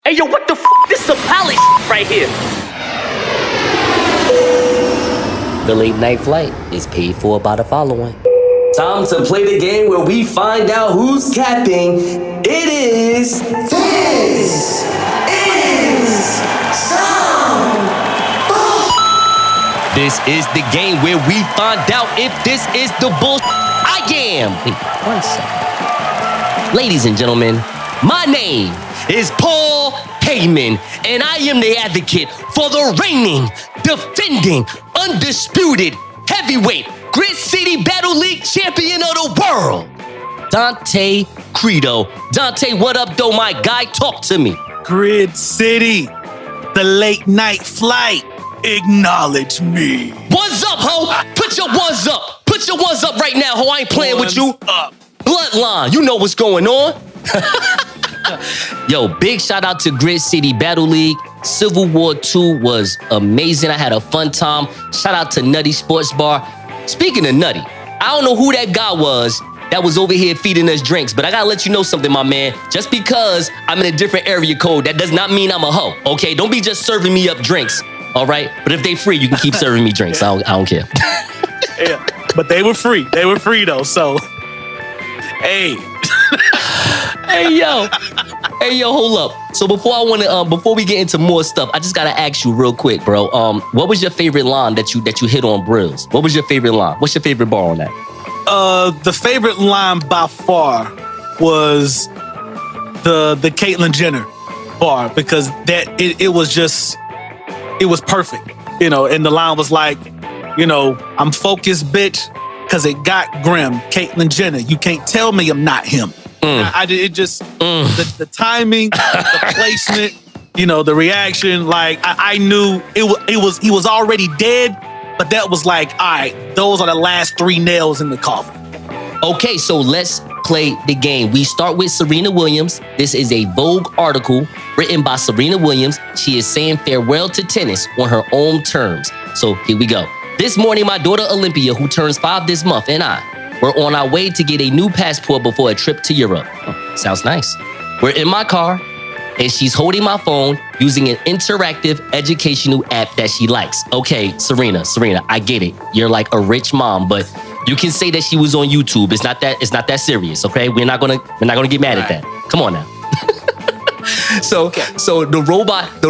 Hey, yo, what the f***? This is some pilot right here. The late night flight is paid for by the following. Time to play the game where we find out who's capping. It is This Is Some Bull. This is the game where we find out if this is the bull I am. Wait, 1 second. Ladies and gentlemen, my name is Paul Heyman, and I am the advocate for the reigning, defending, undisputed heavyweight Grid City Battle League champion of the world, Donte Credo. Donte, what up, though, my guy? Talk to me. Grid City, the late night flight. Acknowledge me. One's up, ho. Put your ones up. Put your ones up right now, ho. I ain't playing with you. Up. Bloodline, you know what's going on. Yo, big shout out to Grid City Battle League. Civil War 2 was amazing. I had a fun time. Shout out to Nutty Sports Bar. Speaking of Nutty, I don't know who that guy was that was over here feeding us drinks, but I gotta let you know something, my man. Just because I'm in a different area code, that does not mean I'm a hoe, okay? Don't be just serving me up drinks, all right? But if they free, you can keep serving me drinks. I don't care. Yeah, but they were free. They were free, though, so... Hey. Hey yo, hold up. So before we get into more stuff, I just gotta ask you real quick, bro. What was your favorite line that you hit on Brills? What was your favorite line? What's your favorite bar on that? The favorite line by far was the Caitlyn Jenner bar, because it was perfect, you know. And the line was like, you know, I'm focused, bitch, because it got grim. Caitlyn Jenner, you can't tell me I'm not him. The timing, the placement, you know, the reaction, like I knew he was already dead, but that was like, all right, those are the last 3 nails in the coffin. Okay, so let's play the game. We start with Serena Williams. This is a Vogue article written by Serena Williams. She is saying farewell to tennis on her own terms. So here we go. This morning, my daughter Olympia, who turns 5 this month, and I were on our way to get a new passport before a trip to Europe. Sounds nice. We're in my car, and she's holding my phone using an interactive educational app that she likes. Okay, Serena, I get it. You're like a rich mom, but you can say that she was on YouTube. It's not that serious, okay? We're not gonna get mad at that. Come on now. So the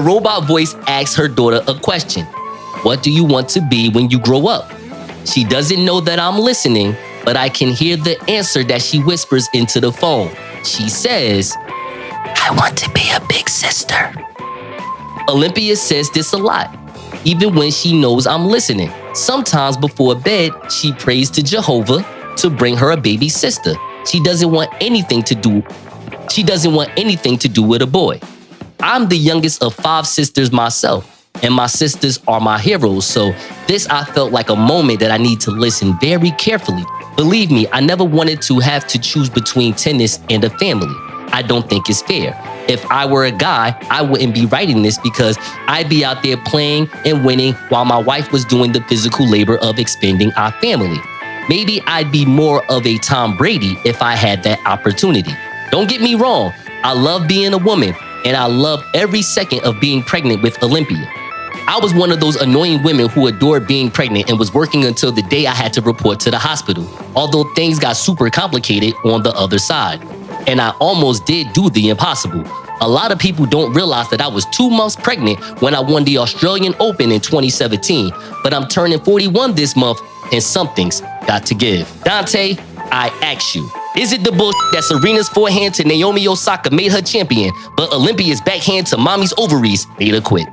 robot voice asks her daughter a question. What do you want to be when you grow up? She doesn't know that I'm listening, but I can hear the answer that she whispers into the phone. She says, I want to be a big sister. Olympia says this a lot, even when she knows I'm listening. Sometimes before bed, she prays to Jehovah to bring her a baby sister. She doesn't want anything to do with a boy. I'm the youngest of 5 sisters myself, and my sisters are my heroes, so this I felt like a moment that I need to listen very carefully. Believe me, I never wanted to have to choose between tennis and a family. I don't think it's fair. If I were a guy, I wouldn't be writing this because I'd be out there playing and winning while my wife was doing the physical labor of expanding our family. Maybe I'd be more of a Tom Brady if I had that opportunity. Don't get me wrong, I love being a woman, and I love every second of being pregnant with Olympia. I was one of those annoying women who adored being pregnant and was working until the day I had to report to the hospital, although things got super complicated on the other side. And I almost did do the impossible. A lot of people don't realize that I was 2 months pregnant when I won the Australian Open in 2017, but I'm turning 41 this month and something's got to give. Donte, I ask you, is it the bullshit that Serena's forehand to Naomi Osaka made her champion, but Olympia's backhand to mommy's ovaries made her quit?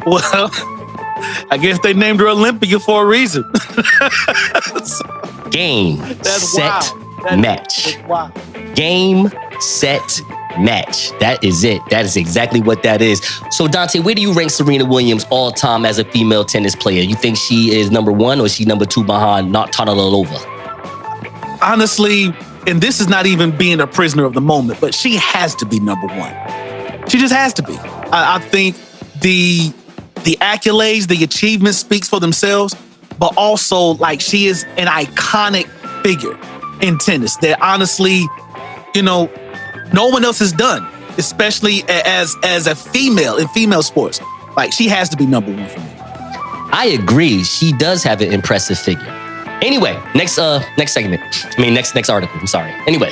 Well, I guess they named her Olympia for a reason. Game, set, match. Wow. Game, set, match. That is it. That is exactly what that is. So Donte, where do you rank Serena Williams all time as a female tennis player? You think she is number 1 or is she number 2 behind Navratilova? Honestly, and this is not even being a prisoner of the moment, but she has to be number 1. She just has to be. I think the accolades, the achievements speaks for themselves, but also like she is an iconic figure in tennis that honestly, you know, no one else has done, especially as a female in female sports. Like, she has to be number one for me. I agree. She does have an impressive figure. Anyway, next segment. Next article. I'm sorry. Anyway,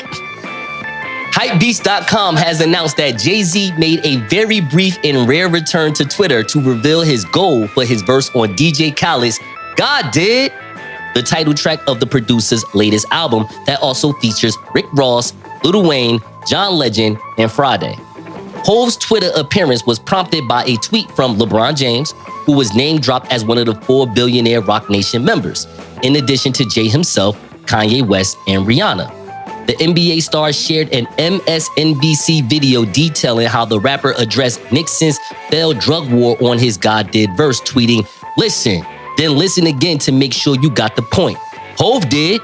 Hypebeast.com has announced that Jay-Z made a very brief and rare return to Twitter to reveal his goal for his verse on DJ Khaled's God Did, the title track of the producer's latest album that also features Rick Ross, Lil Wayne, John Legend, and Friday. Hov's Twitter appearance was prompted by a tweet from LeBron James, who was name-dropped as one of the 4 billionaire Roc Nation members, in addition to Jay himself, Kanye West, and Rihanna. The NBA star shared an MSNBC video detailing how the rapper addressed Nixon's failed drug war on his God Did verse, tweeting, "Listen, then listen again to make sure you got the point. Hov did,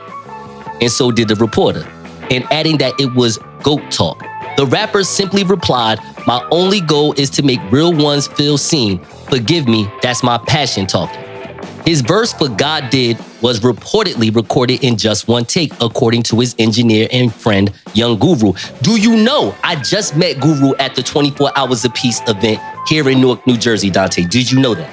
and so did the reporter," and adding that it was GOAT talk. The rapper simply replied, "My only goal is to make real ones feel seen. Forgive me, that's my passion talking." His verse for God Did was reportedly recorded in just one take, according to his engineer and friend, Young Guru. Do you know, I just met Guru at the 24 Hours of Peace event here in Newark, New Jersey, Donte. Did you know that?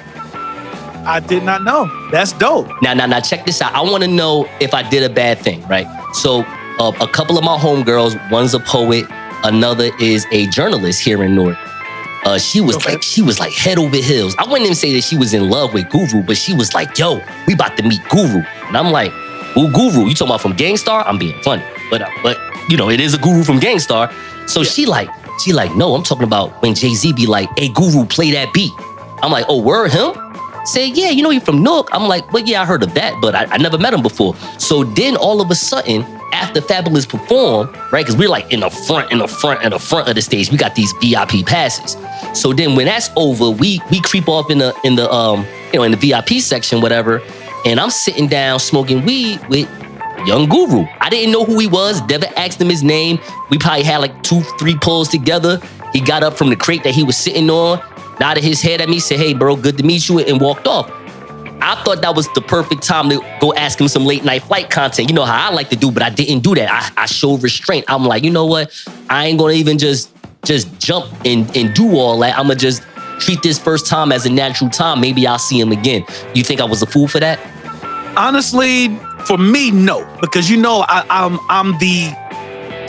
I did not know. That's dope. Now, check this out. I want to know if I did a bad thing, right? So, a couple of my homegirls, one's a poet, another is a journalist here in Newark. She was like head over heels. I wouldn't even say that she was in love with Guru, but she was like, "Yo, we about to meet Guru." And I'm like, "Who Guru? You talking about from Gangstar?" I'm being funny, but you know, it is a Guru from Gangstar. So she like, "No, I'm talking about when Jay-Z be like, 'Hey Guru, play that beat.'" I'm like, "Oh, word, him?" Say, "Yeah, you know, you from Newark." I'm like, "Well, yeah, I heard of that, but I never met him before." So then all of a sudden, after Fabulous performed, right? Because we're like in the front of the stage. We got these VIP passes. So then when that's over, we creep off in the VIP section, whatever. And I'm sitting down smoking weed with Young Guru. I didn't know who he was. Never asked him his name. We probably had like 2-3 pulls together. He got up from the crate that he was sitting on, nodded his head at me, said, "Hey, bro, good to meet you," and walked off. I thought that was the perfect time to go ask him some late night flight content. You know how I like to do, but I didn't do that. I showed restraint. I'm like, you know what? I ain't gonna even just jump and do all that. I'm gonna just treat this first time as a natural time. Maybe I'll see him again. You think I was a fool for that? Honestly, for me, no, because you know I'm the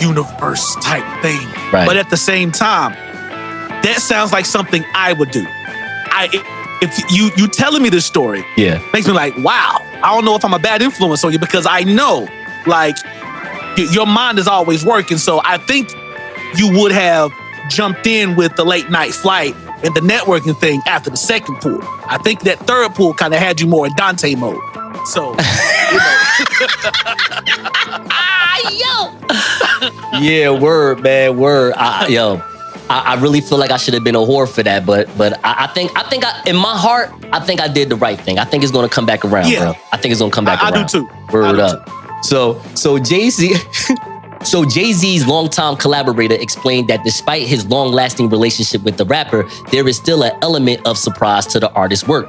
universe type thing. Right. But at the same time, that sounds like something I would do. If you telling me this story, yeah, makes me like, wow, I don't know if I'm a bad influence on you, because I know, like, your mind is always working. So I think you would have jumped in with the late night flight and the networking thing after the second pool. I think that third pool kind of had you more in Donte mode. So, you know. Yeah, word, man, word. I really feel like I should have been a whore for that, but I think in my heart, I think I did the right thing. I think it's gonna come back around, bro. I think it's gonna come back around. I do too. Word up. So Jay-Z, so Jay-Z's longtime collaborator explained that despite his long-lasting relationship with the rapper, there is still an element of surprise to the artist's work.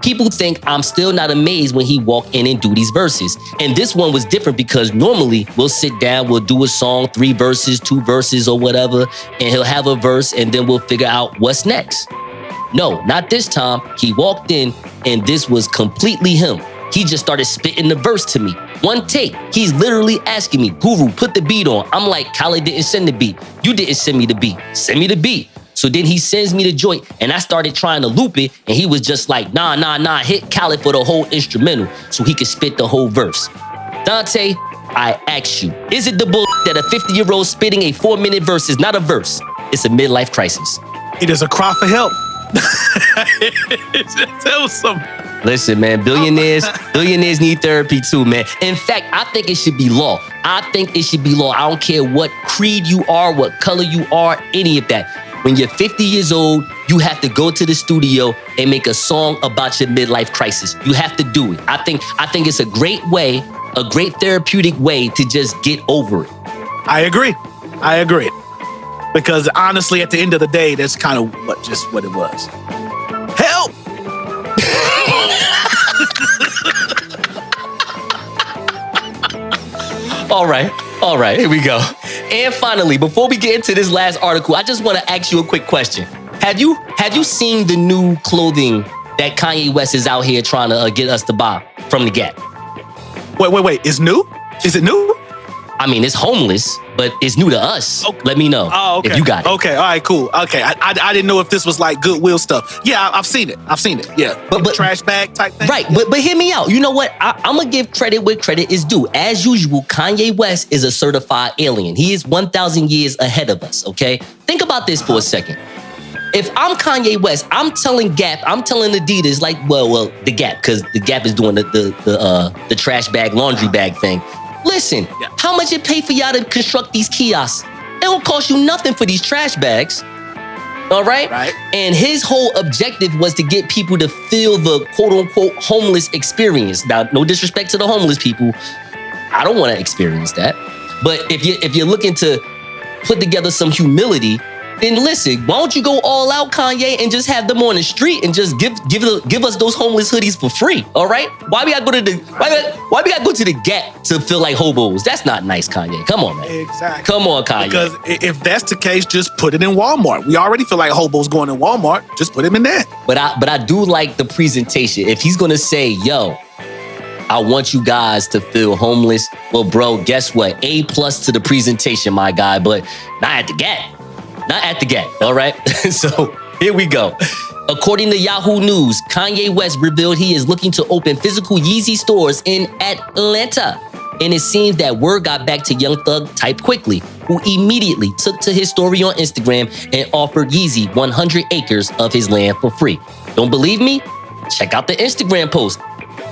People think I'm still not amazed when he walk in and do these verses. And this one was different because normally we'll sit down, we'll do a song, 3 verses, 2 verses or whatever, and he'll have a verse and then we'll figure out what's next. No, not this time. He walked in and this was completely him. He just started spitting the verse to me. One take. He's literally asking me, "Guru, put the beat on." I'm like, "Khaled didn't send the beat. You didn't send me the beat. Send me the beat." So then he sends me the joint and I started trying to loop it and he was just like, nah, hit Khaled for the whole instrumental so he could spit the whole verse. Donte, I ask you, is it the bull that a 50-year-old spitting a 4-minute verse is not a verse? It's a midlife crisis. It is a cry for help. Tell some. Listen, man, billionaires need therapy too, man. In fact, I think it should be law. I don't care what creed you are, what color you are, any of that. When you're 50 years old, you have to go to the studio and make a song about your midlife crisis. You have to do it. I think it's a great way, a great therapeutic way to just get over it. I agree. Because honestly, at the end of the day, that's kind of what it was. Help! All right, here we go. And finally, before we get into this last article, I just want to ask you a quick question. Have you seen the new clothing that Kanye West is out here trying to get us to buy from the Gap? Wait. It's new? Is it new? I mean, it's homeless, but it's new to us. Okay. Let me know okay. if you got it. Okay, all right, cool. Okay, I didn't know if this was like Goodwill stuff. Yeah, I've seen it. Yeah, but trash bag type thing. Right, yeah. but hear me out. You know what? I'm gonna give credit where credit is due. As usual, Kanye West is a certified alien. He is 1,000 years ahead of us. Okay, think about this for a second. If I'm Kanye West, I'm telling Gap, I'm telling Adidas, like, well, the Gap, because the Gap is doing the trash bag, laundry bag thing. Listen, how much it pay for y'all to construct these kiosks? It don't cost you nothing for these trash bags. All right? Right. And his whole objective was to get people to feel the quote unquote homeless experience. Now, no disrespect to the homeless people. I don't want to experience that. But if you're looking to put together some humility, then listen, why don't you go all out, Kanye, and just have them on the street and just give us those homeless hoodies for free, all right? Why we gotta go to the Gap to feel like hobos? That's not nice, Kanye. Come on, man. Exactly. Come on, Kanye. Because if that's the case, just put it in Walmart. We already feel like hobos going in Walmart. Just put him in there. But I do like the presentation. If he's gonna say, yo, I want you guys to feel homeless, well, bro, guess what? A+ to the presentation, my guy, but not at the Gap. Not at the Gap, all right? So here we go. According to Yahoo News, Kanye West revealed he is looking to open physical Yeezy stores in Atlanta. And it seems that word got back to Young Thug type quickly, who immediately took to his story on Instagram and offered Yeezy 100 acres of his land for free. Don't believe me? Check out the Instagram post.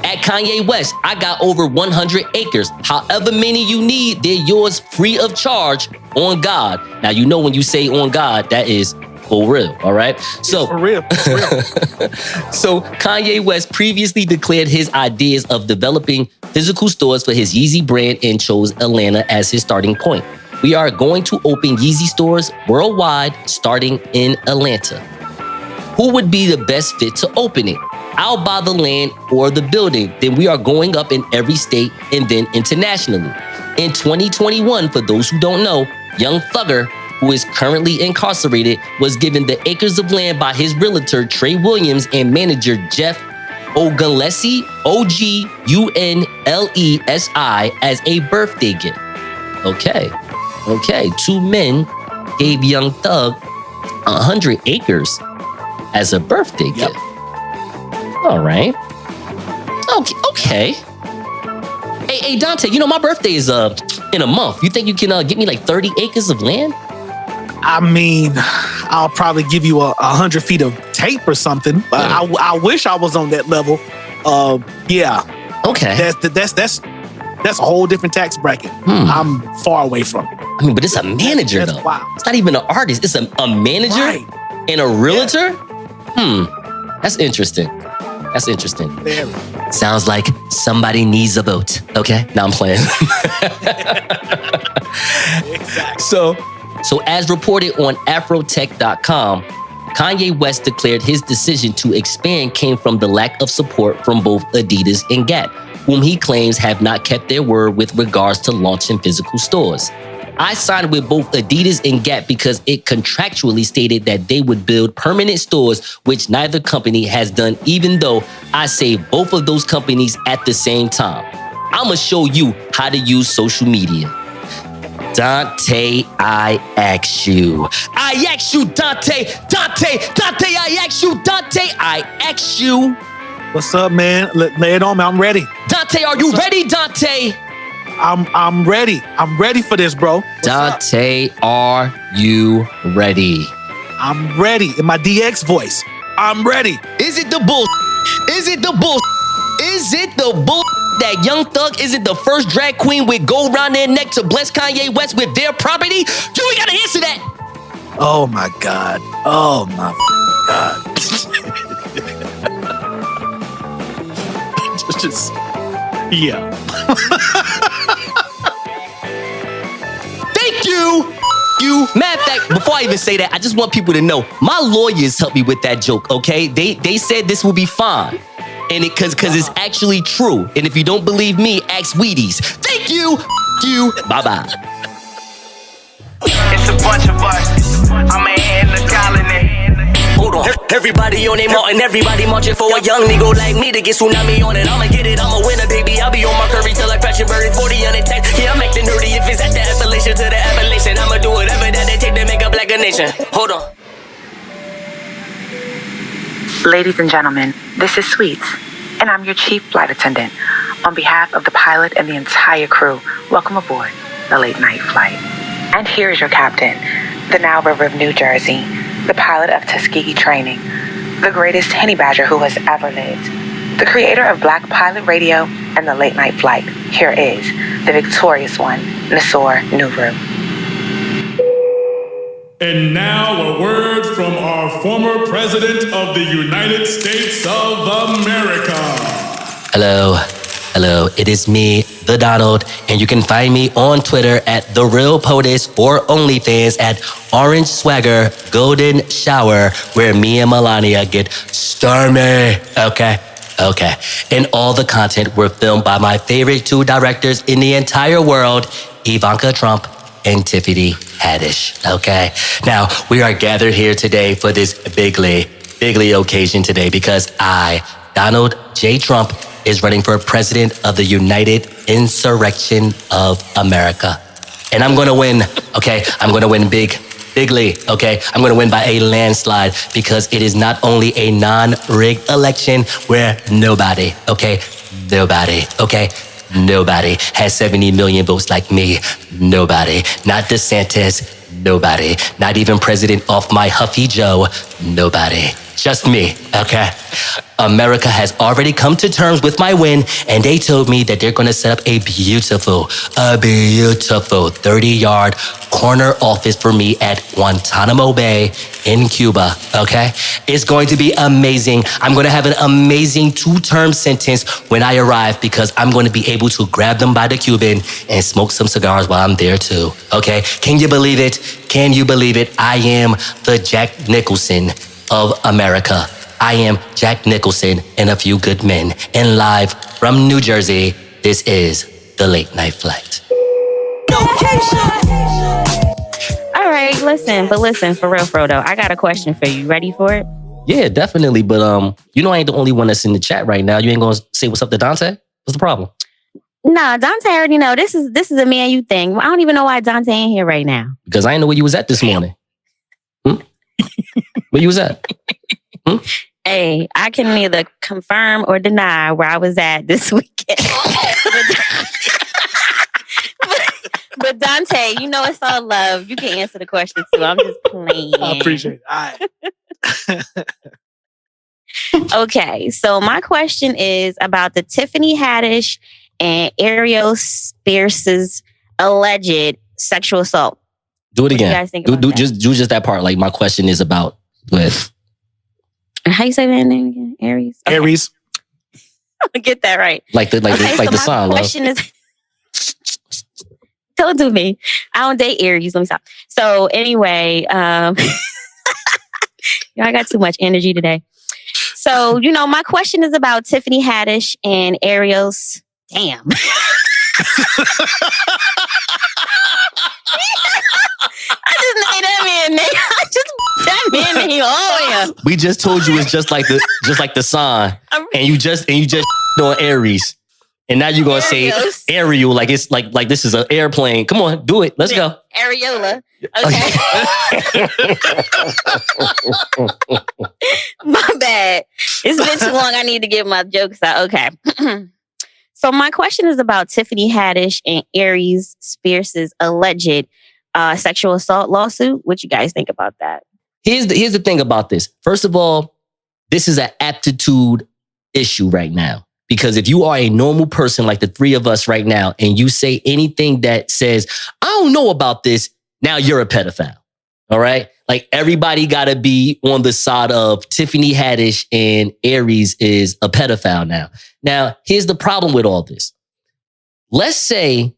At Kanye West, I got over 100 acres. However many you need, they're yours free of charge on God. Now, you know when you say on God, that is for real, all right? So, For real. So Kanye West previously declared his ideas of developing physical stores for his Yeezy brand and chose Atlanta as his starting point. We are going to open Yeezy stores worldwide, starting in Atlanta. Who would be the best fit to open it? I'll buy the land or the building. Then we are going up in every state and then internationally. In 2021, for those who don't know, Young Thugger, who is currently incarcerated, was given the acres of land by his realtor, Trey Williams, and manager, Jeff Ogunlesi, Ogunlesi, as a birthday gift. Okay. Two men gave Young Thug 100 acres as a birthday gift. All right. Okay. Hey, Donte, you know, my birthday is in a month. You think you can get me like 30 acres of land? I mean, I'll probably give you 100 feet of tape or something. I wish I was on that level. Yeah. Okay. That's a whole different tax bracket. I'm far away from it. I mean, but it's a manager that's though. Wow. It's not even an artist. It's a manager Right. and a realtor. That's interesting. Very. Sounds like somebody needs a boat. Okay, now I'm playing. Exactly. So as reported on Afrotech.com, Kanye West declared his decision to expand came from the lack of support from both Adidas and Gap, whom he claims have not kept their word with regards to launching physical stores. I signed with both Adidas and Gap because it contractually stated that they would build permanent stores, which neither company has done, even though I saved both of those companies at the same time. I'ma show you how to use social media. Donte, I ask you, Donte, I ask you. What's up, man? Lay it on me. I'm ready. Donte, are you ready, Donte? I'm ready. I'm ready for this, bro. What's up? Donte, are you ready? I'm ready in my DX voice. I'm ready. Is it the bull? Is it the bull? Is it the bull that Young Thug isn't the first drag queen with gold around their neck to bless Kanye West with their property? You ain't gotta answer that. Oh my God. Oh my God. just yeah. Thank you. Matter of fact, before I even say that, I just want people to know my lawyers helped me with that joke. Okay, they said this will be fine, and because it's actually true. And if you don't believe me, ask Wheaties. Thank you. Bye bye. It's a bunch of us. I'm a in the colony. Hold on. Everybody on their mountain, everybody marching for a young nigga like me to get tsunami on it. I'ma get it, I'ma win it, baby. I'll be on my curry till I crash your bird. 40 on the text. Yeah, I'm acting nerdy. If it's at the Appalachian to the Appalachian, I'ma do whatever that they take to make a black a nation. Hold on. Ladies and gentlemen, this is Sweets, and I'm your chief flight attendant. On behalf of the pilot and the entire crew, welcome aboard the late night flight. And here is your captain, the Nile River of New Jersey, the pilot of Tuskegee Training, the greatest honey badger who has ever lived, the creator of Black Pilot Radio and the Late Night Flight. Here is the victorious one, Nasor Nuru. And now a word from our former president of the United States of America. Hello, it is me, the Donald, and you can find me on Twitter at The Real POTUS or OnlyFans at Orange Swagger Golden Shower, where me and Melania get stormy. Okay. And all the content were filmed by my favorite two directors in the entire world, Ivanka Trump and Tiffany Haddish. Okay. Now, we are gathered here today for this bigly occasion today because I, Donald J. Trump, is running for president of the United Insurrection of America. And I'm gonna win, okay? I'm gonna win bigly, okay? I'm gonna win by a landslide because it is not only a non-rigged election where nobody has 70 million votes like me. Nobody. Not DeSantis. Nobody. Not even President off my Huffy Joe. Nobody. Just me, okay? America has already come to terms with my win, and they told me that they're gonna set up a beautiful 30-yard corner office for me at Guantanamo Bay in Cuba, okay? It's going to be amazing. I'm gonna have an amazing 2-term sentence when I arrive because I'm gonna be able to grab them by the Cuban and smoke some cigars while I'm there too, okay? Can you believe it? Can you believe it? I am the Jack Nicholson of America. I am Jack Nicholson and a few good men. And live from New Jersey, this is The Late Night Flight. Yo Keashia. All right, listen, for real though, I got a question for you. Ready for it? Yeah, definitely. But you know I ain't the only one that's in the chat right now. You ain't gonna say what's up to Donte? What's the problem? Nah, Donte already know. This is a me and you thing. I don't even know why Donte ain't here right now. Because I didn't know where you was at this morning. Where you was at? Hey, I can neither confirm or deny where I was at this weekend. But Donte, you know it's all love. You can answer the question too. I'm just playing. I appreciate it. All right. Okay, so my question is about the Tiffany Haddish and Ariel Spears' alleged sexual assault. Do it again. What do you guys think about that? Just that part. Like my question is about with. How you say that name again? Aries. Okay. Aries. Get that right. Like the song. My question is. Tell it to me. I don't date Aries. Let me stop. So anyway, I got too much energy today. So my question is about Tiffany Haddish and Ariel's. Damn. I just made that man name. That man name. Oh yeah. We just told you it's just like the sign, and you just on Aries, and now you're gonna say Ariel like it's like this is an airplane. Come on, do it. Let's go. Areola. Okay. My bad. It's been too long. I need to get my jokes out. Okay. So my question is about Tiffany Haddish and Aries Spears' alleged sexual assault lawsuit. What you guys think about that? Here's the thing about this. First of all, this is an aptitude issue right now. Because if you are a normal person like the three of us right now, and you say anything that says, I don't know about this, now you're a pedophile. All right? Like everybody gotta be on the side of Tiffany Haddish and Aries is a pedophile now. Now, here's the problem with all this. Let's say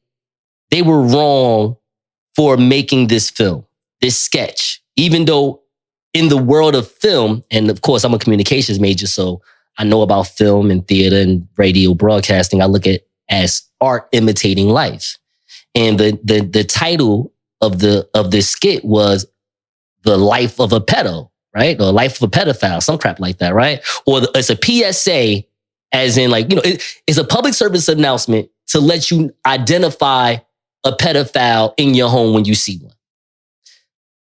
they were wrong for making this film, this sketch, even though in the world of film, and of course I'm a communications major, so I know about film and theater and radio broadcasting. I look at it as art imitating life. And the title of this skit was the life of a pedo, right? Or life of a pedophile, some crap like that, right? Or it's a PSA, as in like, it's a public service announcement to let you identify a pedophile in your home when you see one.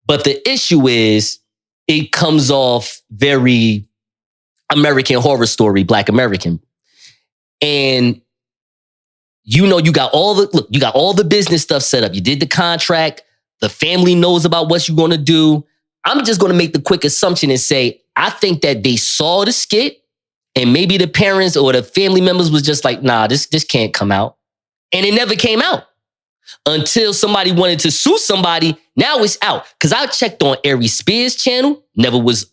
But the issue is it comes off very American Horror Story, Black American. And you got all the business stuff set up. You did the contract. The family knows about what you're going to do. I'm just going to make the quick assumption and say, I think that they saw the skit and maybe the parents or the family members was just like, nah, this can't come out. And it never came out until somebody wanted to sue somebody. Now it's out. Because I checked on Ari Spears' channel, never was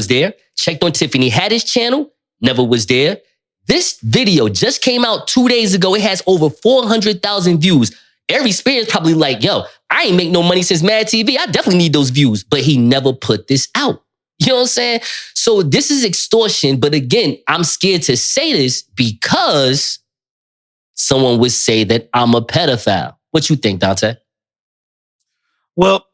there. Checked on Tiffany Haddish channel, never was there. This video just came out 2 days ago. It has over 400,000 views. Ari Spears probably like, yo, I ain't make no money since Mad TV. I definitely need those views. But he never put this out. You know what I'm saying? So this is extortion. But again, I'm scared to say this because someone would say that I'm a pedophile. What you think, Donte? Well,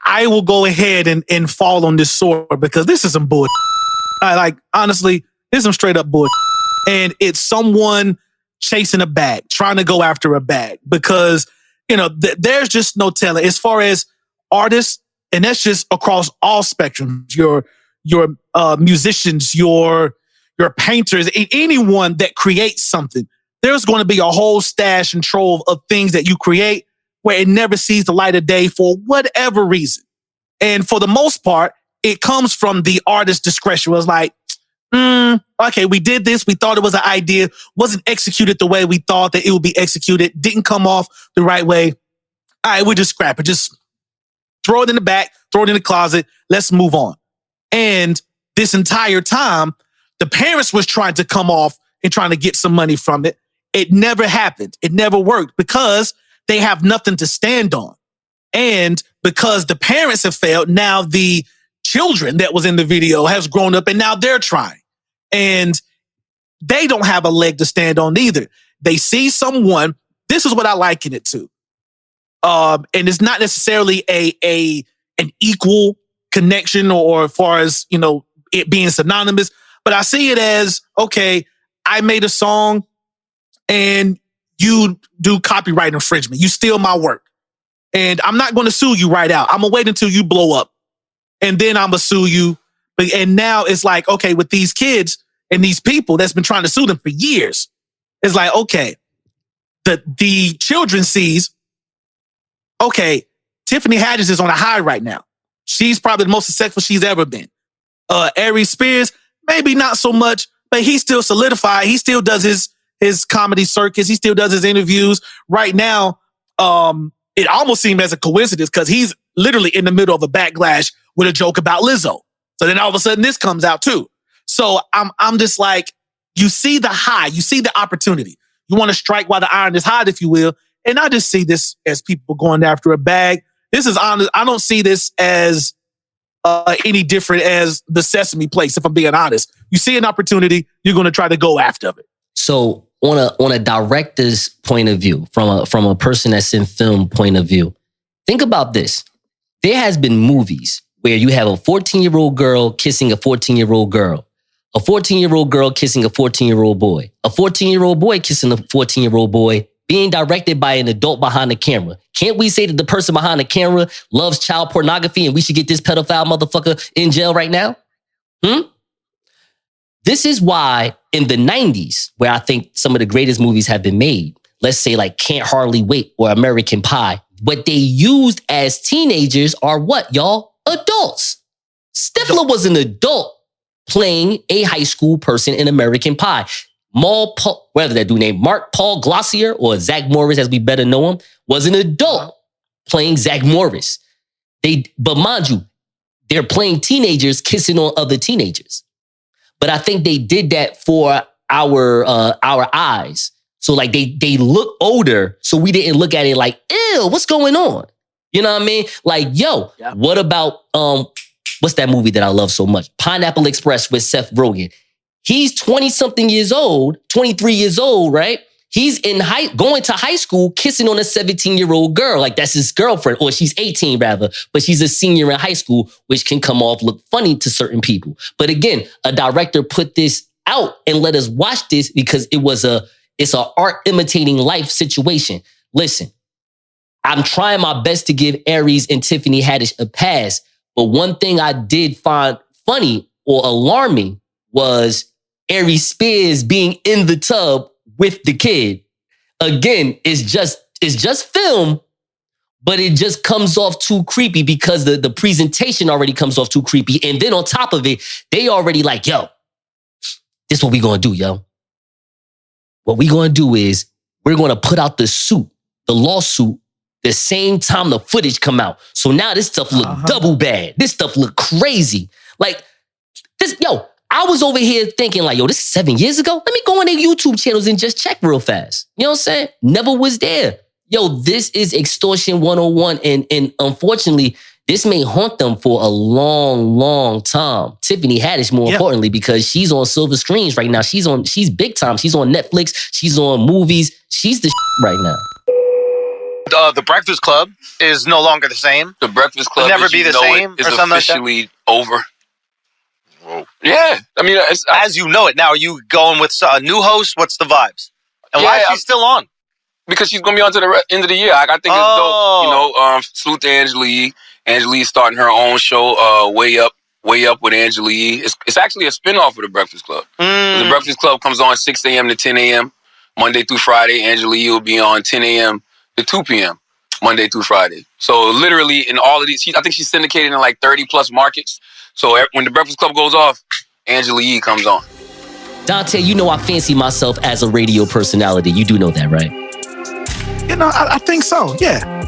I will go ahead and fall on this sword because this is some bullshit. Honestly, this is some straight up bullshit. And it's someone chasing a bag, trying to go after a bag because, there's just no telling. As far as artists, and that's just across all spectrums, your musicians, your painters, anyone that creates something, there's going to be a whole stash and trove of things that you create where it never sees the light of day for whatever reason. And for the most part, it comes from the artist's discretion. It was like, okay, we did this. We thought it was an idea. Wasn't executed the way we thought that it would be executed. Didn't come off the right way. All right, we just scrap it. Just throw it in the back, throw it in the closet. Let's move on. And this entire time, the parents was trying to come off and trying to get some money from it. It never happened. It never worked because they have nothing to stand on. And because the parents have failed, now the children that was in the video has grown up and now they're trying. And they don't have a leg to stand on either. They see someone, this is what I liken it to. And it's not necessarily an equal connection or as far as, it being synonymous, but I see it as, okay, I made a song and you do copyright infringement. You steal my work. And I'm not going to sue you right out. I'm going to wait until you blow up. And then I'm going to sue you. And now it's like, okay, with these kids and these people that's been trying to sue them for years, it's like, okay, the children sees, okay, Tiffany Haddish is on a high right now. She's probably the most successful she's ever been. Ari Spears, maybe not so much, but he's still solidified. He still does his comedy circus. He still does his interviews. Right now, it almost seemed as a coincidence because he's literally in the middle of a backlash with a joke about Lizzo. So then all of a sudden this comes out too. So I'm just like, you see the high, you see the opportunity. You want to strike while the iron is hot, if you will. And I just see this as people going after a bag. This is honest. I don't see this as any different as the Sesame Place, if I'm being honest. You see an opportunity, you're going to try to go after it. So on a director's point of view, from a person that's in film point of view, think about this. There has been movies where you have a 14-year-old girl kissing a 14-year-old girl, a 14-year-old girl kissing a 14-year-old boy, a 14-year-old boy kissing a 14-year-old boy, being directed by an adult behind the camera. Can't we say that the person behind the camera loves child pornography and we should get this pedophile motherfucker in jail right now? This is why in the 90s, where I think some of the greatest movies have been made, let's say like Can't Hardly Wait or American Pie, what they used as teenagers are what, y'all? Adults. Stifler was an adult playing a high school person in American Pie. Whatever that dude named Mark Paul Glossier or Zach Morris, as we better know him, was an adult playing Zach Morris. But mind you, they're playing teenagers kissing on other teenagers. But I think they did that for our eyes. So like they look older, so we didn't look at it like, ew, what's going on? You know what I mean? Like, yo, What about what's that movie that I love so much? Pineapple Express with Seth Rogen. He's 20-something years old, 23 years old, right? He's going to high school, kissing on a 17-year-old girl. Like, that's his girlfriend, or she's 18 rather, but she's a senior in high school, which can come off look funny to certain people. But again, a director put this out and let us watch this because it's a art imitating life situation. Listen, I'm trying my best to give Aries and Tiffany Haddish a pass, but one thing I did find funny or alarming was Aries Spears being in the tub with the kid. Again, it's just film, but it just comes off too creepy because the presentation already comes off too creepy. And then on top of it, they already like, yo, this is what we gonna do, yo. What we gonna do is we're gonna put out the lawsuit, the same time the footage come out. So now this stuff look double bad. This stuff look crazy. Like this, yo, I was over here thinking like, yo, this is 7 years ago. Let me go on their YouTube channels and just check real fast. You know what I'm saying? Never was there. Yo, this is Extortion 101. And unfortunately, this may haunt them for a long, long time. Tiffany Haddish, more importantly, because she's on silver screens right now. She's big time. She's on Netflix. She's on movies. She's the right now. The Breakfast Club is no longer the same. The Breakfast Club will never be the same is or something officially like over. Whoa. Yeah, I mean, as you know it now. Are you going with a new host? What's the vibes? And why is she still on? Because she's gonna be on to the end of the year. I think it's dope. You know, salute to Angela Yee. Angela Yee starting her own show, Way Up with Angela Yee. It's actually a spinoff of the Breakfast Club. The Breakfast Club comes on 6 a.m. to 10 a.m. Monday through Friday. Angela Yee will be on 10 a.m. to 2 p.m. Monday through Friday. So literally in all of these, I think she's syndicated in like 30 plus markets. So when the Breakfast Club goes off, Angela Yee comes on. Donte, you know I fancy myself as a radio personality. You do know that, right? You know, I think so, yeah.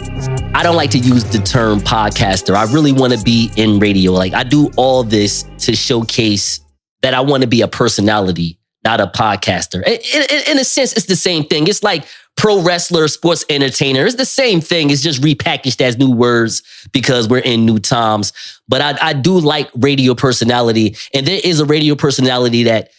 I don't like to use the term podcaster. I really want to be in radio. Like, I do all this to showcase that I want to be a personality, not a podcaster. In a sense, it's the same thing. It's like pro wrestler, sports entertainer. It's the same thing. It's just repackaged as new words because we're in new times. But I do like radio personality. And there is a radio personality that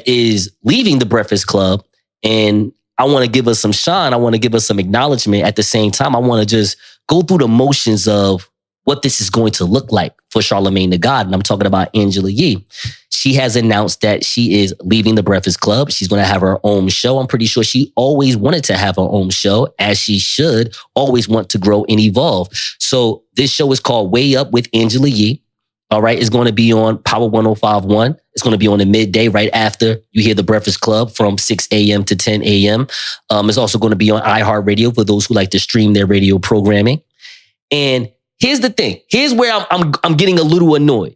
is leaving the Breakfast Club. And I want to give us some shine. I want to give us some acknowledgement. At the same time, I want to just go through the motions of what this is going to look like for Charlamagne the God. And I'm talking about Angela Yee. She has announced that she is leaving the Breakfast Club. She's going to have her own show. I'm pretty sure she always wanted to have her own show, as she should always want to grow and evolve. So this show is called Way Up with Angela Yee. All right. It's going to be on Power 105.1. It's going to be on the midday right after you hear the Breakfast Club from 6 a.m. to 10 a.m. It's also going to be on iHeartRadio for those who like to stream their radio programming. And here's the thing. Here's where I'm getting a little annoyed.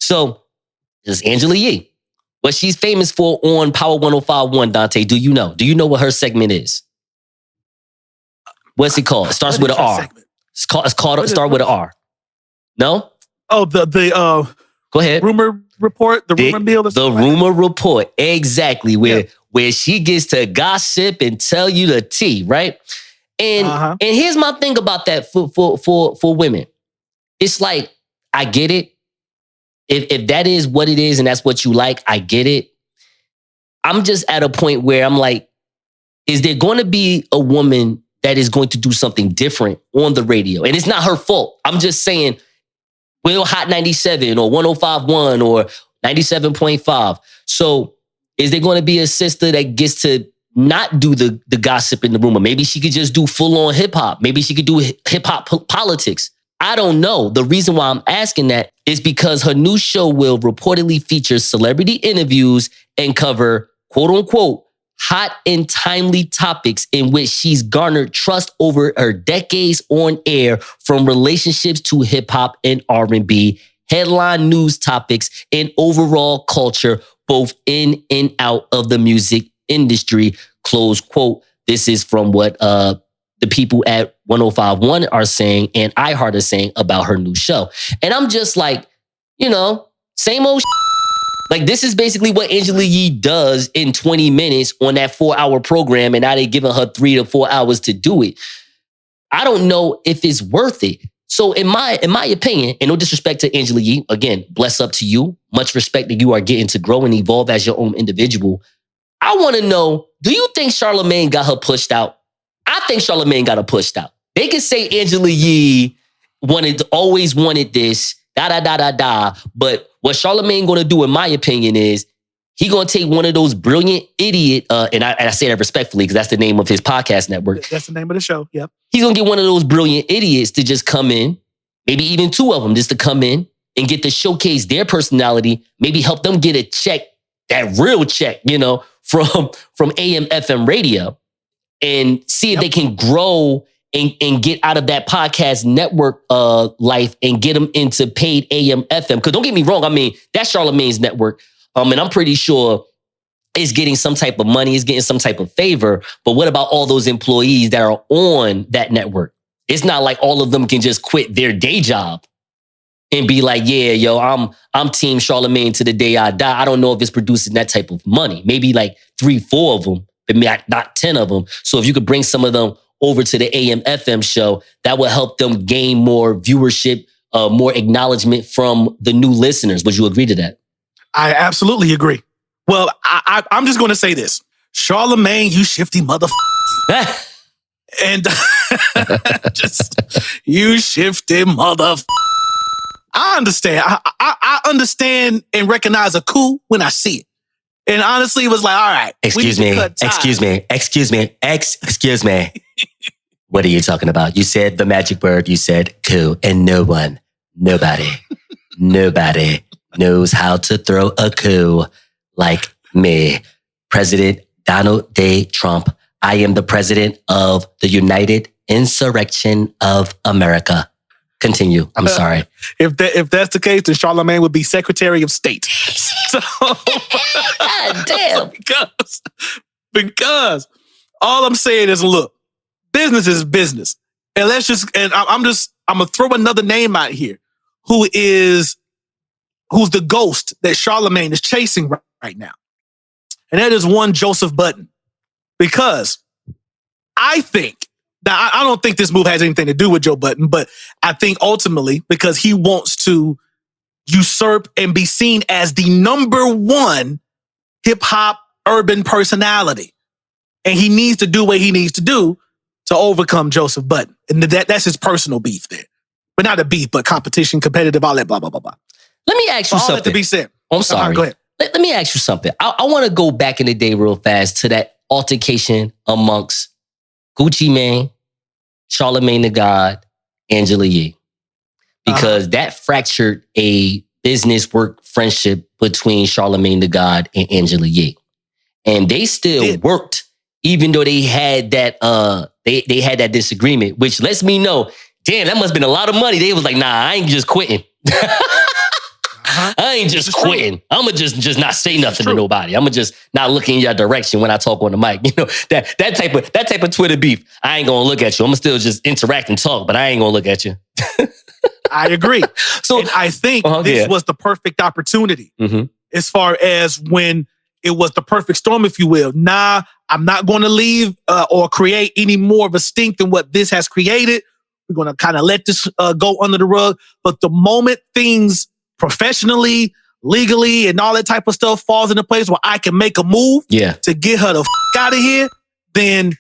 So this is Angela Yee. What she's famous for on Power 105.1, Donte, do you know? Do you know what her segment is? What's it called? It starts with an R. It's called start with an R. No? Oh, go ahead. Rumor report, the rumor mill. The rumor report, exactly. Where she gets to gossip and tell you the tea, right? And here's my thing about that for women. It's like, I get it. If that is what it is and that's what you like, I get it. I'm just at a point where I'm like, is there going to be a woman that is going to do something different on the radio? And it's not her fault. I'm just saying, we're Hot 97 or 105.1 or 97.5. So is there going to be a sister that gets to not do the gossip in the room? Or maybe she could just do full-on hip-hop. Maybe she could do hip-hop politics. I don't know. The reason why I'm asking that is because her new show will reportedly feature celebrity interviews and cover, quote-unquote, hot and timely topics in which she's garnered trust over her decades on air, from relationships to hip-hop and R&B, headline news topics, and overall culture, both in and out of the music industry, close quote. This is from what the people at 105.1 are saying and iHeart is saying about her new show. And I'm just like, same old shit. Like, this is basically what Angela Yee does in 20 minutes on that 4-hour program, and now they're giving her 3 to 4 hours to do it. I don't know if it's worth it. So in my opinion, and no disrespect to Angela Yee, again, bless up to you. Much respect that you are getting to grow and evolve as your own individual. I want to know, do you think Charlamagne got her pushed out? I think Charlamagne got her pushed out. They can say Angela Yee always wanted this, but what Charlamagne going to do, in my opinion, is he going to take one of those brilliant idiot, and I say that respectfully because that's the name of his podcast network. That's the name of the show, yep. He's going to get one of those brilliant idiots to just come in, maybe even two of them just to come in and get to showcase their personality, maybe help them get a check, that real check, from AM, FM radio, and see if they can grow and get out of that podcast network life and get them into paid AM, FM. Because don't get me wrong, I mean, that's Charlamagne's network. And I'm pretty sure it's getting some type of money, it's getting some type of favor. But what about all those employees that are on that network? It's not like all of them can just quit their day job and be like, yeah, yo, I'm Team Charlamagne to the day I die. I don't know if it's producing that type of money. Maybe like 3-4 of them, but not 10 of them. So if you could bring some of them over to the AM FM show, that will help them gain more viewership, more acknowledgement from the new listeners. Would you agree to that? I absolutely agree. Well, I'm just going to say this. Charlamagne, you shifty motherfucker. And you shifty motherfucker. I understand. I understand and recognize a coup when I see it. And honestly, it was like, all right. Excuse me. What are you talking about? You said the magic word. You said coup. And nobody knows how to throw a coup like me. President Donald J. Trump. I am the president of the United Insurrection of America. Continue. I'm sorry. If that's the case, then Charlamagne would be Secretary of State. So, God damn. Because all I'm saying is, look, business is business. And I'm gonna throw another name out here who's the ghost that Charlamagne is chasing right now. And that is one Joseph Button. Because I think, now I don't think this move has anything to do with Joe Button, but I think ultimately because he wants to usurp and be seen as the number one hip hop urban personality. And he needs to do what he needs to do to overcome Joseph Button. And that's his personal beef there. But not a beef, but competition, competitive, all that, blah, blah, blah, blah. Let me ask you all something. That to be said. I'm sorry. Go ahead. Let me ask you something. I want to go back in the day real fast to that altercation amongst Gucci Mane, Charlamagne the God, Angela Yee. Because that fractured a business work friendship between Charlamagne the God and Angela Yee. And they still worked, even though they had that they had that disagreement, which lets me know, damn, that must have been a lot of money. They was like, nah, I ain't just quitting. I ain't just quitting. I'ma just not say nothing to nobody. I'ma just not look in your direction when I talk on the mic. You know, that type of Twitter beef. I ain't gonna look at you. I'ma still just interact and talk, but I ain't gonna look at you. I agree. So and I think this was the perfect opportunity as far as when it was the perfect storm, if you will. Nah, I'm not going to leave or create any more of a stink than what this has created. We're going to kind of let this go under the rug. But the moment things professionally, legally, and all that type of stuff falls into place where I can make a move to get her the out of here, then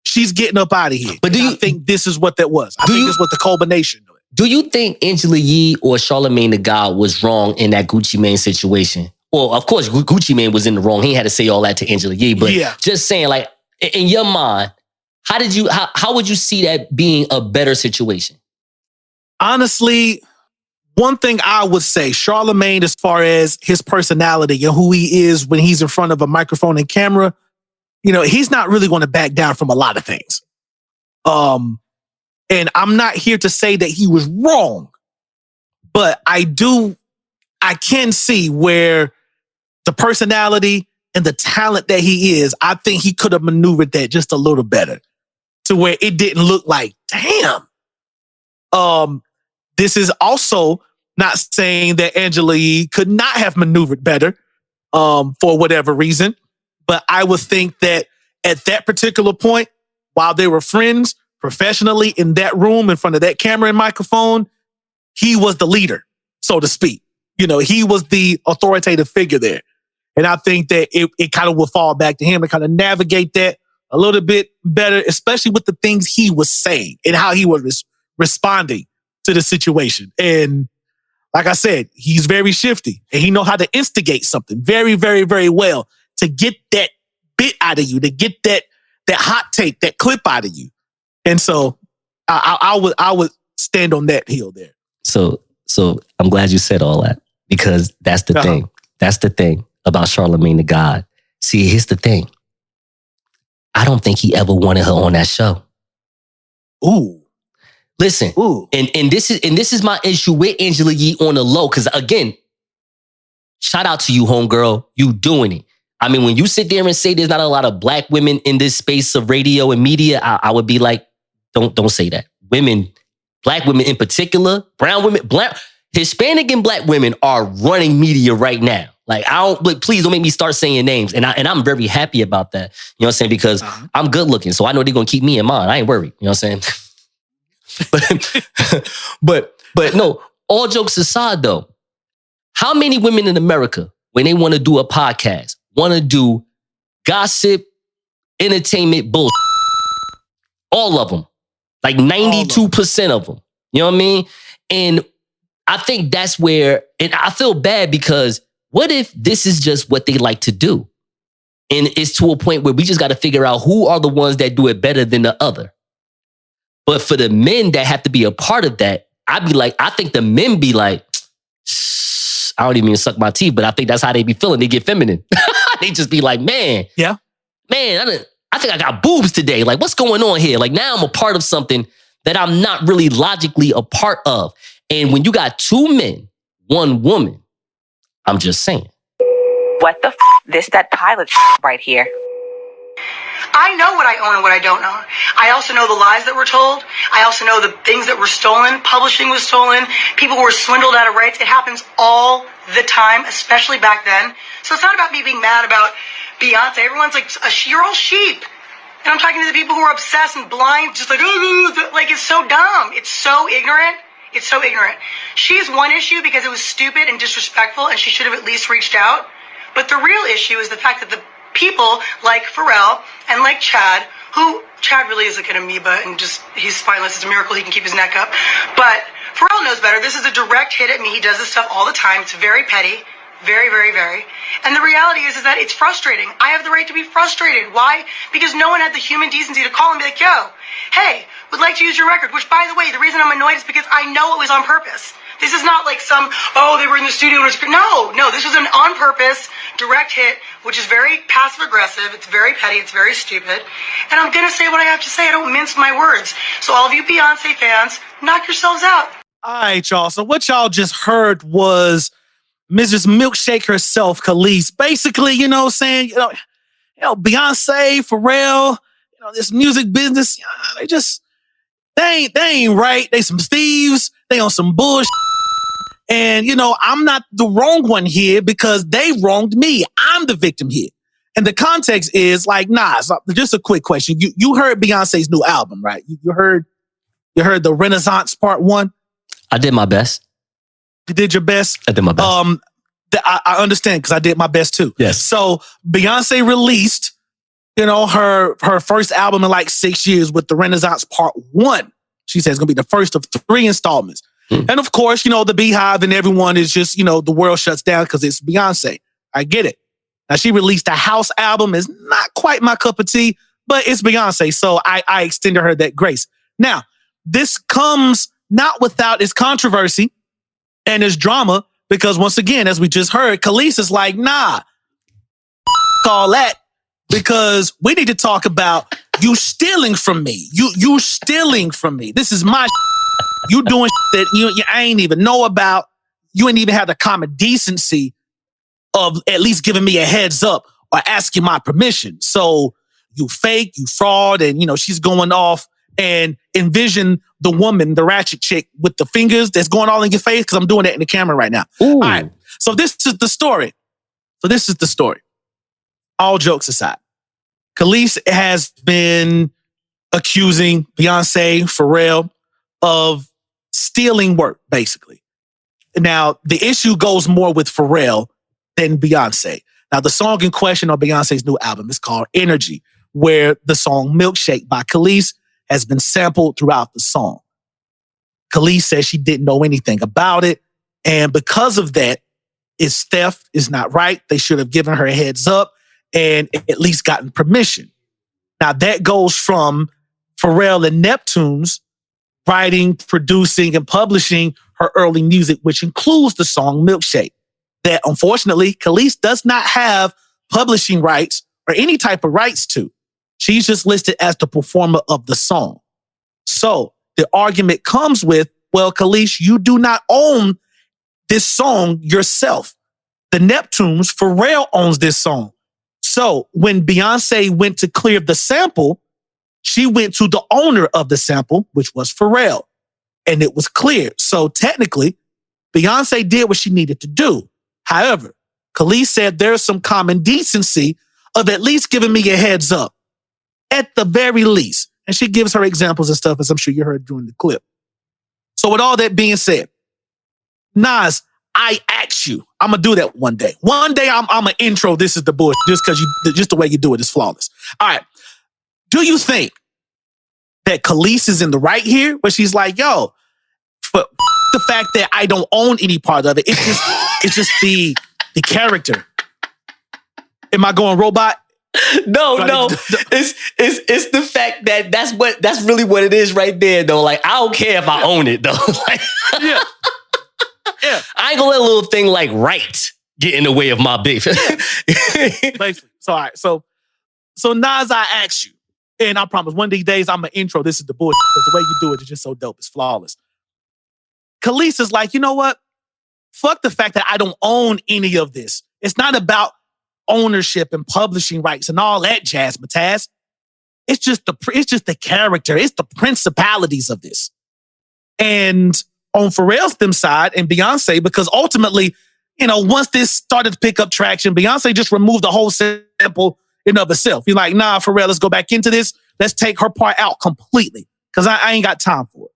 she's getting up out of here. But do you think this is what that was? I think this was the culmination of it. Do you think Angela Yee or Charlamagne the God was wrong in that Gucci Mane situation? Well, of course, Gucci Mane was in the wrong. He had to say all that to Angela Yee. But just saying, like, in your mind, how would you see that being a better situation? Honestly, one thing I would say, Charlamagne, as far as his personality and who he is when he's in front of a microphone and camera, you know, he's not really going to back down from a lot of things. And I'm not here to say that he was wrong, but I can see where the personality and the talent that he is, I think he could have maneuvered that just a little better to where it didn't look like, damn. This is also not saying that Angela Yee could not have maneuvered better for whatever reason, but I would think that at that particular point, while they were friends, professionally in that room in front of that camera and microphone, he was the leader, so to speak. You know, he was the authoritative figure there. And I think that it kind of will fall back to him to kind of navigate that a little bit better, especially with the things he was saying and how he was responding to the situation. And like I said, he's very shifty and he knows how to instigate something very, very, very well to get that bit out of you, to get that hot take, that clip out of you. And so I would stand on that hill there. So I'm glad you said all that, because that's the thing. That's the thing about Charlamagne the God. See, here's the thing. I don't think he ever wanted her on that show. Ooh. Listen, ooh. And this is my issue with Angela Yee on the low, because again, shout out to you, homegirl. You doing it. I mean, when you sit there and say there's not a lot of black women in this space of radio and media, I would be like, don't say that. Women, black women in particular, brown women, Hispanic and black women are running media right now. Like, please don't make me start saying names. And I'm very happy about that. You know what I'm saying? Because I'm good looking. So I know they're going to keep me in mind. I ain't worried. You know what I'm saying? but no, all jokes aside though, how many women in America, when they want to do a podcast, want to do gossip, entertainment, bullshit? All of them. Like 92% of them. You know what I mean? And I think that's where, and I feel bad because what if this is just what they like to do? And it's to a point where we just got to figure out who are the ones that do it better than the other. But for the men that have to be a part of that, I think the men be like, I don't even mean to suck my teeth, but I think that's how they be feeling. They get feminine. They just be like, man, I think I got boobs today. Like, what's going on here? Like, now I'm a part of something that I'm not really logically a part of. And when you got two men, one woman, I'm just saying. What the This that pilot right here. I know what I own and what I don't own. I also know the lies that were told. I also know the things that were stolen. Publishing was stolen. People were swindled out of rights. It happens all the time, especially back then. So it's not about me being mad about Beyonce. Everyone's like, you're all sheep. And I'm talking to the people who are obsessed and blind, just like, like, it's so dumb. It's so ignorant. It's so ignorant. She is one issue because it was stupid and disrespectful and she should have at least reached out. But the real issue is the fact that the people like Pharrell and like Chad really is like an amoeba and just, he's spineless. It's a miracle he can keep his neck up. But Pharrell knows better. This is a direct hit at me. He does this stuff all the time. It's very petty. Very, very, very. And the reality is that it's frustrating. I have the right to be frustrated. Why? Because no one had the human decency to call and be like, yo, hey, would like to use your record. Which, by the way, the reason I'm annoyed is because I know it was on purpose. This is not like they were in the studio. No, this was an on purpose, direct hit, which is very passive aggressive. It's very petty. It's very stupid. And I'm going to say what I have to say. I don't mince my words. So all of you Beyonce fans, knock yourselves out. All right, y'all. So what y'all just heard was Mrs. Milkshake herself, Kelis. Basically, you know what I'm saying? You know, Beyonce, Pharrell, this music business, they ain't right. They some thieves. They on some bullshit. And, I'm not the wrong one here because they wronged me. I'm the victim here. And the context is like, so just a quick question. You heard Beyonce's new album, right? You heard the Renaissance Part 1? I did my best. You did your best? I did my best. I understand because I did my best too. Yes. So Beyonce released, her first album in like 6 years with the Renaissance Part 1. She says it's going to be the first of 3 installments. And of course, the Beehive and everyone is just, the world shuts down because it's Beyonce. I get it. Now, she released a house album. It's not quite my cup of tea, but it's Beyonce. So I extended her that grace. Now, this comes not without its controversy and its drama, because once again, as we just heard, Kelis is like, all that, because we need to talk about you stealing from me. You stealing from me. This is my you doing that you ain't even know about. You ain't even have the common decency of at least giving me a heads up or asking my permission. So you fake, you fraud, and she's going off and envision the woman, the ratchet chick with the fingers that's going all in your face, because I'm doing that in the camera right now. Ooh. All right. So this is the story. All jokes aside, Kelis has been accusing Beyonce, Pharrell of stealing work, basically. Now, the issue goes more with Pharrell than Beyonce. Now, the song in question on Beyonce's new album is called Energy, where the song Milkshake by Kelis has been sampled throughout the song. Kelis says she didn't know anything about it. And because of that, it's theft, is not right. They should have given her a heads up and at least gotten permission. Now, that goes from Pharrell and Neptunes writing, producing, and publishing her early music, which includes the song Milkshake, that unfortunately, Kelis does not have publishing rights or any type of rights to. She's just listed as the performer of the song. So the argument comes with, well, Kelis, you do not own this song yourself. The Neptunes, Pharrell owns this song. So when Beyonce went to clear the sample, she went to the owner of the sample, which was Pharrell, and it was cleared. So technically, Beyonce did what she needed to do. However, Kelis said there's some common decency of at least giving me a heads up, at the very least. And she gives her examples and stuff, as I'm sure you heard during the clip. So with all that being said, Nas, I ask you, I'm going to do that one day. One day I'm going to intro This Is the Bullshit just because just the way you do it is flawless. All right. Do you think that Kelis is in the right here? Where she's like, yo, for the fact that I don't own any part of it, it's just the character. Am I going robot? No. It's the fact that that's really what it is right there, though. Like, I don't care if I own it, though. Like, yeah. I ain't gonna let a little thing like right get in the way of my beef. Basically. So, all right. So Nas, I ask you, and I promise one of these days I'm gonna intro This Is the Bullshit, because the way you do it is just so dope. It's flawless. Kelis is like, you know what? Fuck the fact that I don't own any of this. It's not about ownership and publishing rights and all that jazz, Mataz. It's just the character. It's the principalities of this. And on Pharrell's them side and Beyonce, because ultimately, once this started to pick up traction, Beyonce just removed the whole sample in of itself. You're like, nah, Pharrell, let's go back into this. Let's take her part out completely, because I ain't got time for it.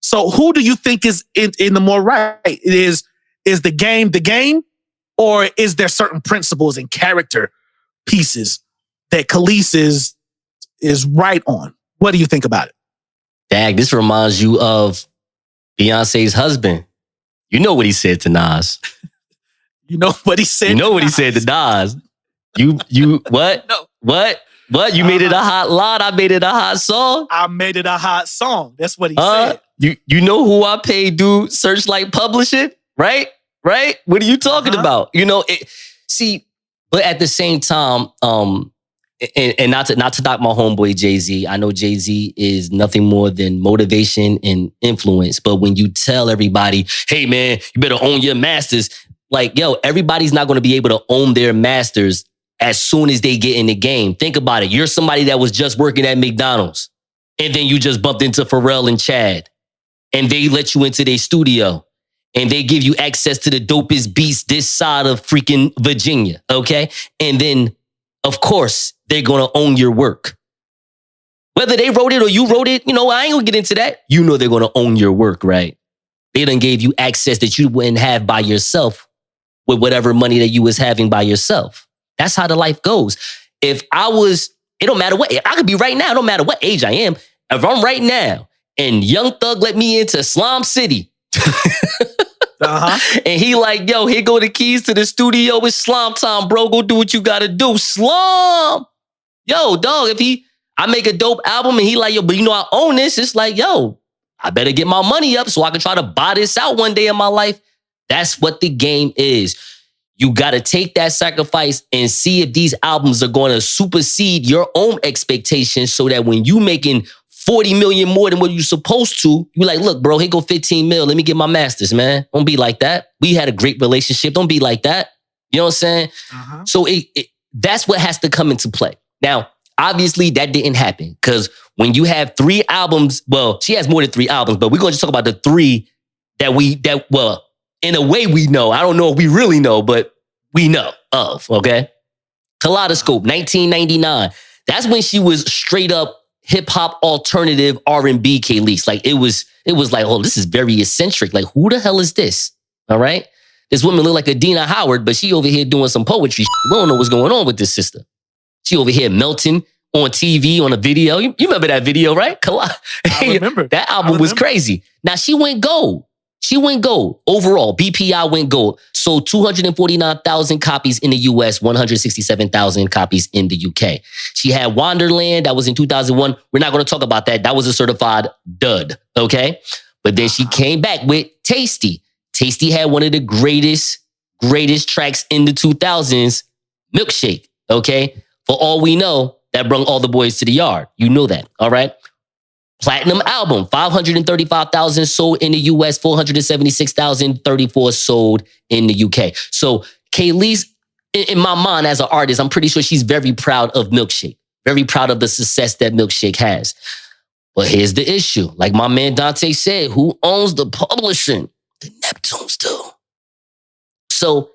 So who do you think is in the more right? Is the game, or is there certain principles and character pieces that Kelis is right on? What do you think about it? Dag, this reminds you of Beyonce's husband. You know what he said to Nas. You know what he said? You know what he said to Nas. You what? No. What? You made it a hot lot. I made it a hot song. I made it a hot song. That's what he said. You know who I paid do Searchlight Publishing? Right? What are you talking about? But at the same time, and not to knock my homeboy Jay-Z. I know Jay-Z is nothing more than motivation and influence. But when you tell everybody, hey man, you better own your masters, like, yo, everybody's not going to be able to own their masters as soon as they get in the game. Think about it. You're somebody that was just working at McDonald's, and then you just bumped into Pharrell and Chad, and they let you into their studio, and they give you access to the dopest beats this side of freaking Virginia, okay? And then, of course, they're going to own your work. Whether they wrote it or you wrote it, I ain't going to get into that. You know they're going to own your work, right? They done gave you access that you wouldn't have by yourself with whatever money that you was having by yourself. That's how the life goes. It don't matter what, I could be right now, it don't matter what age I am. If I'm right now and Young Thug let me into Slum City, and he like, yo, here go the keys to the studio. It's Slum time, bro. Go do what you gotta do. Slum. Yo, dog, if I make a dope album and he like, yo, but I own this. It's like, yo, I better get my money up so I can try to buy this out one day in my life. That's what the game is. You gotta take that sacrifice and see if these albums are gonna supersede your own expectations, so that when you making 40 million more than what you're supposed to, you like, look, bro, here go 15 mil. Let me get my masters, man. Don't be like that. We had a great relationship. Don't be like that. You know what I'm saying? So that's what has to come into play. Now, obviously, that didn't happen, because when you have 3 albums, well, she has more than 3 albums, but we're going to just talk about the 3 that in a way we know. I don't know if we really know, but we know of, okay? Kaleidoscope, 1999. That's when she was straight up hip-hop alternative R&B Kelis. Like, it was like, oh, this is very eccentric. Like, who the hell is this? All right? This woman look like Adina Howard, but she over here doing some poetry. We don't know what's going on with this sister. She over here melting on TV on a video. You remember that video, right? I remember. That album was crazy. Now she went gold. Overall, BPI went gold. Sold 249,000 copies in the US, 167,000 copies in the UK. She had Wonderland. That was in 2001. We're not going to talk about that. That was a certified dud, okay? But then she came back with Tasty. Tasty had one of the greatest tracks in the 2000s, Milkshake, okay? For all we know, that brung all the boys to the yard. You know that, all right? Platinum album, 535,000 sold in the US, 476,034 sold in the UK. So Kelis, in my mind as an artist, I'm pretty sure she's very proud of Milkshake, very proud of the success that Milkshake has. But here's the issue. Like my man Donte said, who owns the publishing? The Neptunes do. So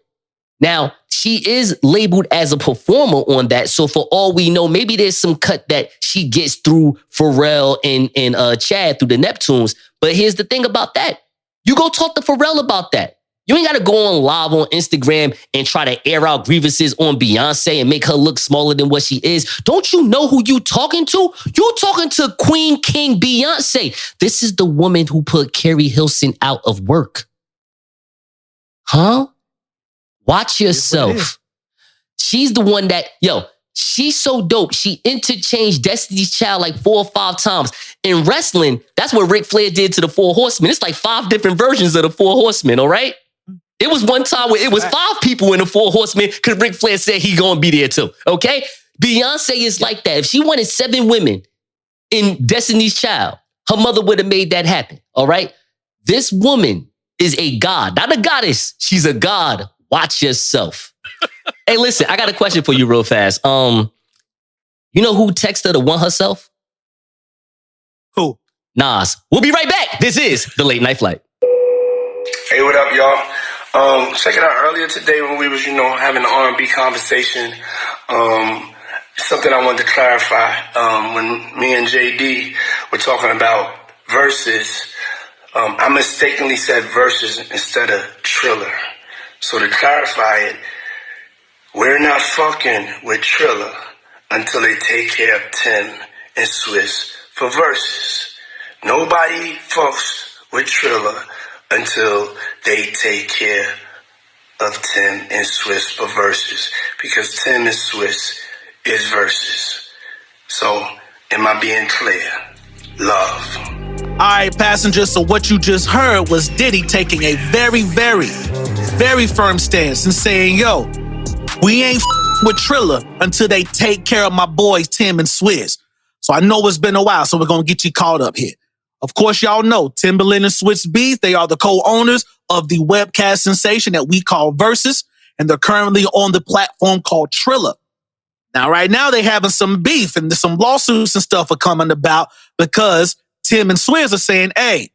now she is labeled as a performer on that. So for all we know, maybe there's some cut that she gets through Pharrell and Chad through the Neptunes. But here's the thing about that. You go talk to Pharrell about that. You ain't got to go on live on Instagram and try to air out grievances on Beyonce and make her look smaller than what she is. Don't you know who you talking to? You talking to Queen King Beyonce. This is the woman who put Carrie Hilson out of work. Huh? Watch yourself. She's the one that, she's so dope. She interchanged Destiny's Child like 4 or 5 times. In wrestling, that's what Ric Flair did to the 4 Horsemen. It's like 5 different versions of the 4 Horsemen, all right? It was one time where it was 5 people in the 4 Horsemen because Ric Flair said he gonna be there too, okay? Beyonce is like that. If she wanted 7 women in Destiny's Child, her mother would have made that happen, all right? This woman is a god, not a goddess. She's a god. Watch yourself. Hey, listen, I got a question for you real fast. You know who texted her to want herself? Who? Nas. We'll be right back. This is The Late Night Flight. Hey, what up, y'all? Check it out earlier today when we was, having an R&B conversation. Something I wanted to clarify. When me and JD were talking about Verzuz, I mistakenly said Verzuz instead of Trilla. So to clarify it, we're not fucking with Trilla until they take care of Tim and Swizz for Verzuz. Nobody fucks with Trilla until they take care of Tim and Swizz for Verzuz. Because Tim and Swizz is Verzuz. So, am I being clear? Love. All right, passengers, so what you just heard was Diddy taking a very, very, very firm stance and saying, we ain't with Trilla until they take care of my boys, Tim and Swizz. So I know it's been a while, so we're going to get you caught up here. Of course, y'all know Timberland and Swizz Beatz, they are the co-owners of the webcast sensation that we call Verzuz, and they're currently on the platform called Trilla. Now, right now, they having some beef and some lawsuits and stuff are coming about because Tim and Swizz are saying, hey,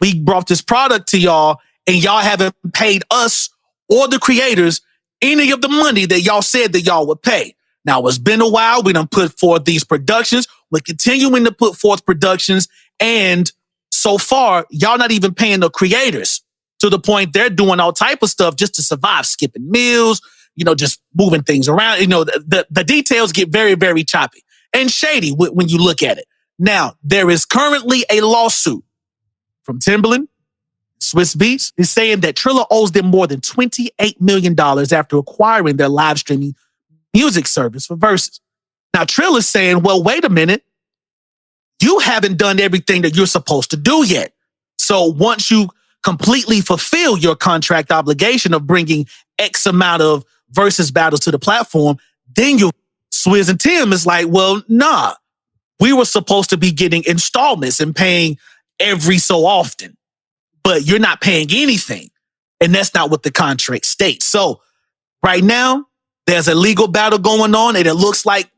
we brought this product to y'all and y'all haven't paid us or the creators any of the money that y'all said that y'all would pay. Now, it's been a while. We done put forth these productions. We're continuing to put forth productions. And so far, y'all not even paying the creators to the point they're doing all type of stuff just to survive, skipping meals, just moving things around. The details get very, very choppy and shady when you look at it. Now, there is currently a lawsuit from Timberland, Swizz Beatz, is saying that Trilla owes them more than $28 million after acquiring their live streaming music service for Verzuz. Now, Trilla's saying, well, wait a minute. You haven't done everything that you're supposed to do yet. So once you completely fulfill your contract obligation of bringing X amount of Verzuz battles to the platform, then Swizz and Tim is like, well, nah. We were supposed to be getting installments and paying every so often, but you're not paying anything. And that's not what the contract states. So right now, there's a legal battle going on, and it looks like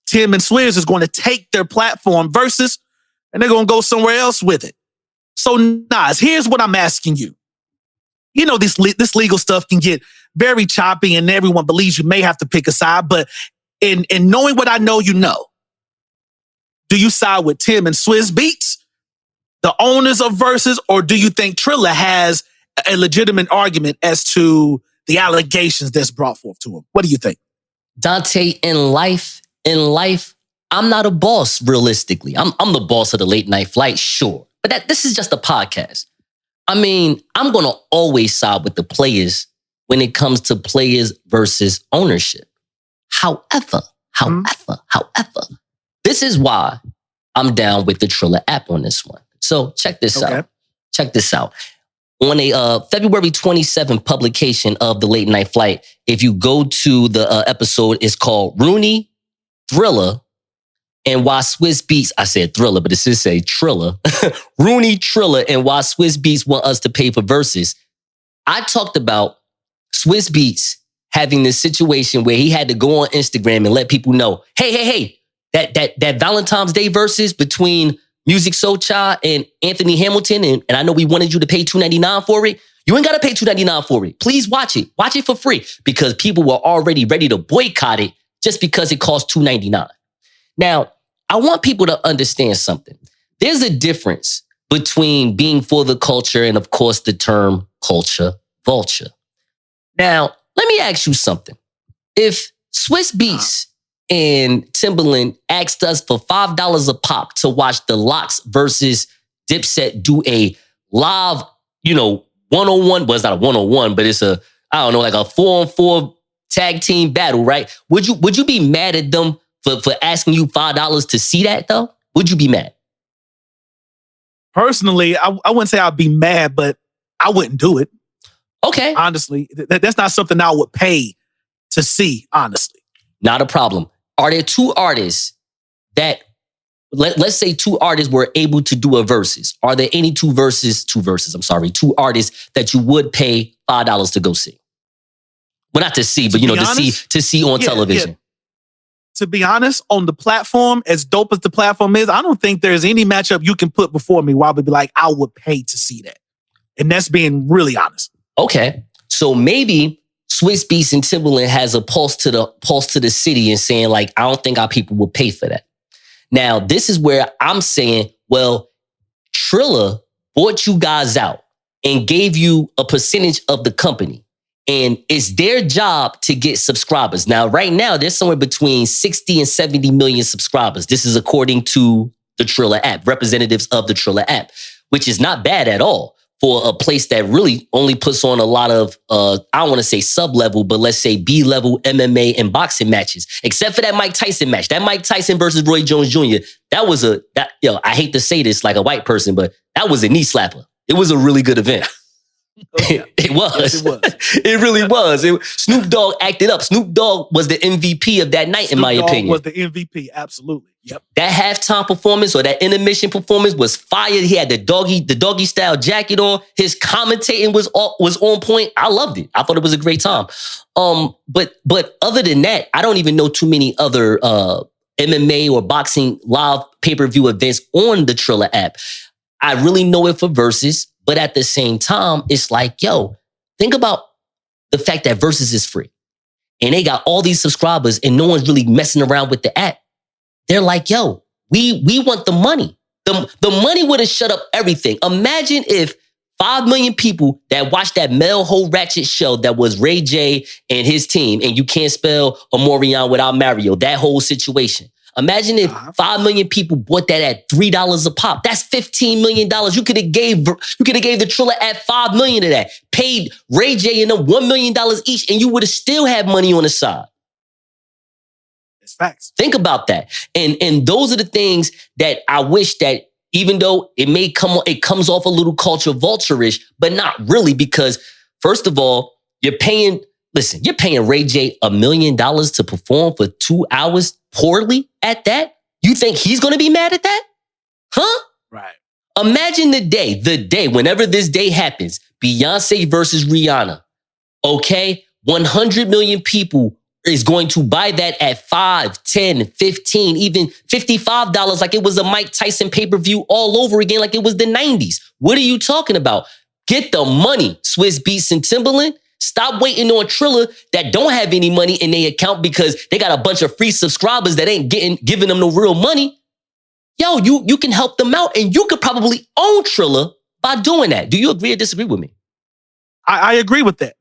Tim and Swizz is going to take their platform Verzuz, and they're going to go somewhere else with it. So, Nas, here's what I'm asking you. This legal stuff can get very choppy, and everyone believes you may have to pick a side, but in knowing what I know, do you side with Tim and Swizz Beatz, the owners of Verzuz, or do you think Trilla has a legitimate argument as to the allegations that's brought forth to him. What do you think? Donte, in life, I'm not a boss, realistically. I'm the boss of the late night flight, sure. But this is just a podcast. I mean, I'm going to always side with the players when it comes to players versus ownership. However, this is why I'm down with the Trilla app on this one. So check this out. Check this out. On a February 27th publication of the Late Night Flight, if you go to the episode, it's called Rooney, Thriller, and Why Swizz Beats, I said Thriller, but it should say Trilla. Rooney, Trilla, and Why Swizz Beats Want Us to Pay for Verzuz. I talked about Swizz Beats having this situation where he had to go on Instagram and let people know, hey, that Valentine's Day Verzuz between Music Soul Child and Anthony Hamilton, and I know we wanted you to pay $2.99 for it. You ain't got to pay $2.99 for it. Please watch it. Watch it for free, because people were already ready to boycott it just because it cost $2.99. Now, I want people to understand something. There's a difference between being for the culture and, of course, the term culture vulture. Now, let me ask you something. If Swizz Beats and Timberland asked us for $5 a pop to watch the Locks versus Dipset do a live, 1-on-1, well, it's not a 1-on-1, but it's like a 4-on-4 tag team battle, right? Would you be mad at them for asking you $5 to see that, though? Would you be mad? Personally, I wouldn't say I'd be mad, but I wouldn't do it. Okay. Honestly, that's not something I would pay to see, honestly. Not a problem. Are there two artists that, let's say two artists were able to do a Verzuz? Are there any two artists that you would pay $5 to go see? Well, not to see, but to see on television. Yeah. To be honest, on the platform, as dope as the platform is, I don't think there's any matchup you can put before me where I would be like, I would pay to see that. And that's being really honest. Okay. So maybe Swizz Beats and Timberland has a pulse to the city and saying, like, I don't think our people will pay for that. Now, this is where I'm saying, well, Trilla bought you guys out and gave you a percentage of the company. And it's their job to get subscribers. Now, right now, there's somewhere between 60 and 70 million subscribers. This is according to the Trilla app, representatives of the Trilla app, which is not bad at all for a place that really only puts on a lot of, I don't want to say sub-level, but let's say B-level MMA and boxing matches, except for that Mike Tyson match. That Mike Tyson versus Roy Jones Jr., I hate to say this like a white person, but that was a knee slapper. It was a really good event. It was. Yes, it was. It really was. Snoop Dogg acted up. Snoop Dogg was the MVP of that night, in my opinion. Was the MVP, absolutely. Yep. That halftime performance or that intermission performance was fire. He had the doggy style jacket on. His commentating was on point. I loved it. I thought it was a great time. But other than that, I don't even know too many other MMA or boxing live pay-per-view events on the Trilla app. I really know it for Verzuz. But at the same time, it's like, yo, think about the fact that Verzuz is free. And they got all these subscribers and no one's really messing around with the app. They're like, yo, we want the money. The money would have shut up everything. Imagine if 5 million people that watched that Mel Ho Ratchet show that was Ray J and his team, and you can't spell Omarion without Mario, that whole situation. Imagine if 5 million people bought that at $3 a pop. That's $15 million. You could have gave the Trilla at $5 million of that. Paid Ray J and them $1 million each, and you would have still had money on the side. It's facts. Think about that. And those are the things that I wish that, even though it comes off a little culture vulture-ish, but not really, because first of all, you're paying Ray J $1 million to perform for 2 hours poorly at that? You think he's going to be mad at that? Huh? Right. Imagine the day, whenever this day happens, Beyonce versus Rihanna. Okay? 100 million people is going to buy that at $5, $10, $15, even $55 like it was a Mike Tyson pay-per-view all over again like it was the 90s. What are you talking about? Get the money, Swizz Beats and Timberland. Stop waiting on Trilla that don't have any money in their account because they got a bunch of free subscribers that ain't giving them no real money. Yo, you can help them out and you could probably own Trilla by doing that. Do you agree or disagree with me? I agree with that.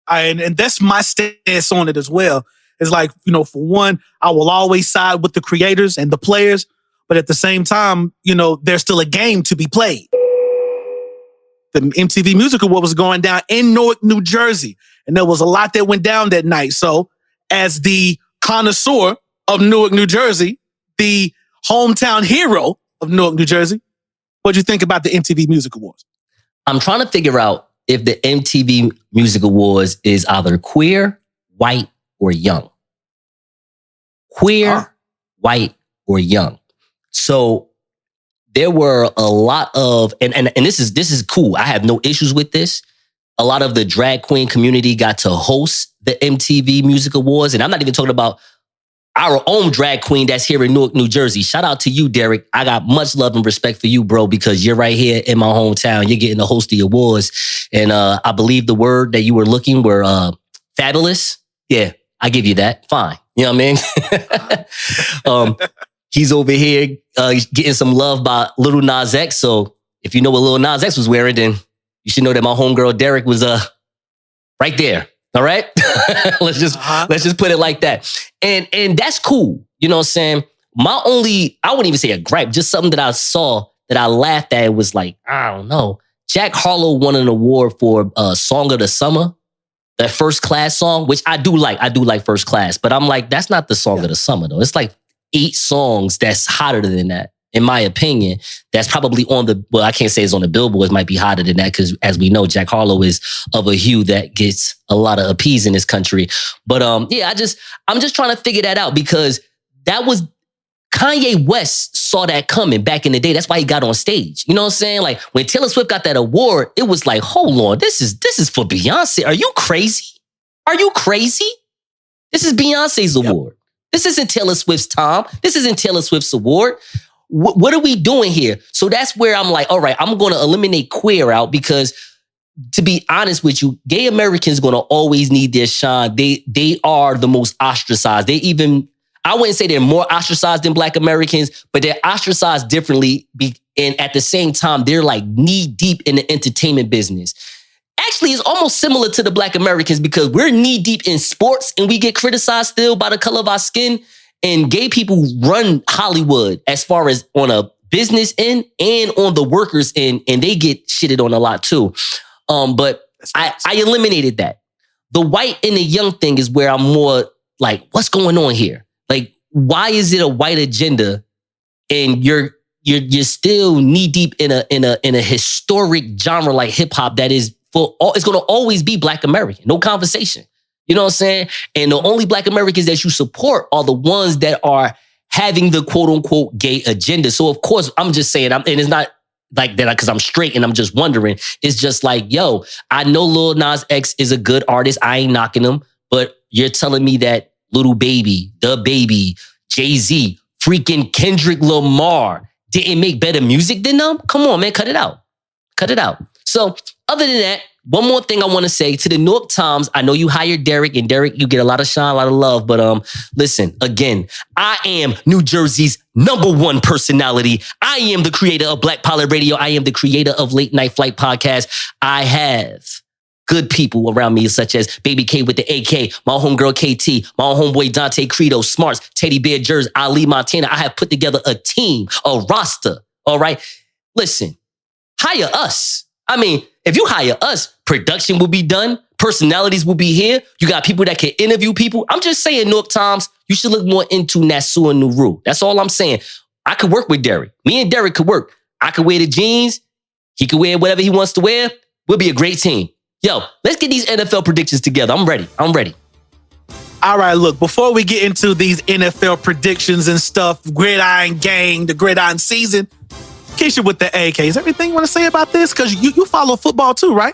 And that's my stance on it as well. It's like, for one, I will always side with the creators and the players, but at the same time, there's still a game to be played. The MTV Music Award was going down in Newark, New Jersey, and there was a lot that went down that night. So as the connoisseur of Newark, New Jersey, the hometown hero of Newark, New Jersey, what do you think about the MTV Music Awards? I'm trying to figure out if the MTV Music Awards is either queer, white, or young. Queer, white, or young. So there were a lot of, and this is cool. I have no issues with this. A lot of the drag queen community got to host the MTV Music Awards. And I'm not even talking about our own drag queen that's here in Newark, New Jersey. Shout out to you, Derek. I got much love and respect for you, bro, because you're right here in my hometown. You're getting to host the awards. And I believe the word that you were looking were fabulous. Yeah, I give you that. Fine. You know what I mean? He's over here getting some love by Lil Nas X. So if you know what Lil Nas X was wearing, then you should know that my homegirl Derek was right there. All right? Let's just put it like that. And that's cool. You know what I'm saying? My only, I wouldn't even say a gripe, just something that I saw that I laughed at. It was like, I don't know. Jack Harlow won an award for Song of the Summer. That First Class song, which I do like. I do like First Class. But I'm like, that's not the song of the summer, though. It's like 8 songs that's hotter than that, in my opinion. That's probably on the, well, I can't say it's on the Billboard. It might be hotter than that because, as we know, Jack Harlow is of a hue that gets a lot of appease in this country. But yeah, I'm just trying to figure that out because that was, Kanye West saw that coming back in the day. That's why he got on stage. You know what I'm saying? Like when Taylor Swift got that award, it was like, hold on, this is for Beyonce. Are you crazy? Are you crazy? This is Beyonce's award. This isn't Taylor Swift's time. This isn't Taylor Swift's award. What are we doing here? So that's where I'm like, all right, I'm going to eliminate queer out because to be honest with you, gay Americans going to always need their shine. They are the most ostracized. I wouldn't say they're more ostracized than Black Americans, but they're ostracized differently. And at the same time, they're like knee deep in the entertainment business. Actually, it's almost similar to the Black Americans because we're knee deep in sports and we get criticized still by the color of our skin. And gay people run Hollywood as far as on a business end and on the workers end, and they get shitted on a lot too. But I eliminated that. The white and the young thing is where I'm more like, what's going on here? Like, why is it a white agenda and you're still knee deep in a historic genre like hip hop that is it's going to always be Black American, no conversation. You know what I'm saying? And the only Black Americans that you support are the ones that are having the quote unquote gay agenda. So of course, I'm just saying, and it's not like that because I'm straight and I'm just wondering. It's just like, yo, I know Lil Nas X is a good artist. I ain't knocking him, but you're telling me that Lil Baby, The Baby, Jay-Z, freaking Kendrick Lamar didn't make better music than them? Come on, man, cut it out. Cut it out. So other than that, one more thing I want to say to the New York Times. I know you hired Derek, and Derek, you get a lot of shine, a lot of love. But listen, again, I am New Jersey's #1 personality. I am the creator of Black Pilot Radio. I am the creator of Late Night Flight Podcast. I have good people around me, such as Baby K with the AK, my homegirl KT, my homeboy Donte Credo, Smarts, Teddy Bear Jers, Ali Montana. I have put together a team, a roster. All right, listen, hire us. I mean, if you hire us, production will be done. Personalities will be here. You got people that can interview people. I'm just saying, New York Times, you should look more into Nassau and Nauru. That's all I'm saying. I could work with Derek. Me and Derek could work. I could wear the jeans. He could wear whatever he wants to wear. We'll be a great team. Yo, let's get these NFL predictions together. I'm ready. All right, look, before we get into these NFL predictions and stuff, Gridiron Gang, the Gridiron season, Keishia with the AK, is everything you want to say about this? Because you follow football too, right?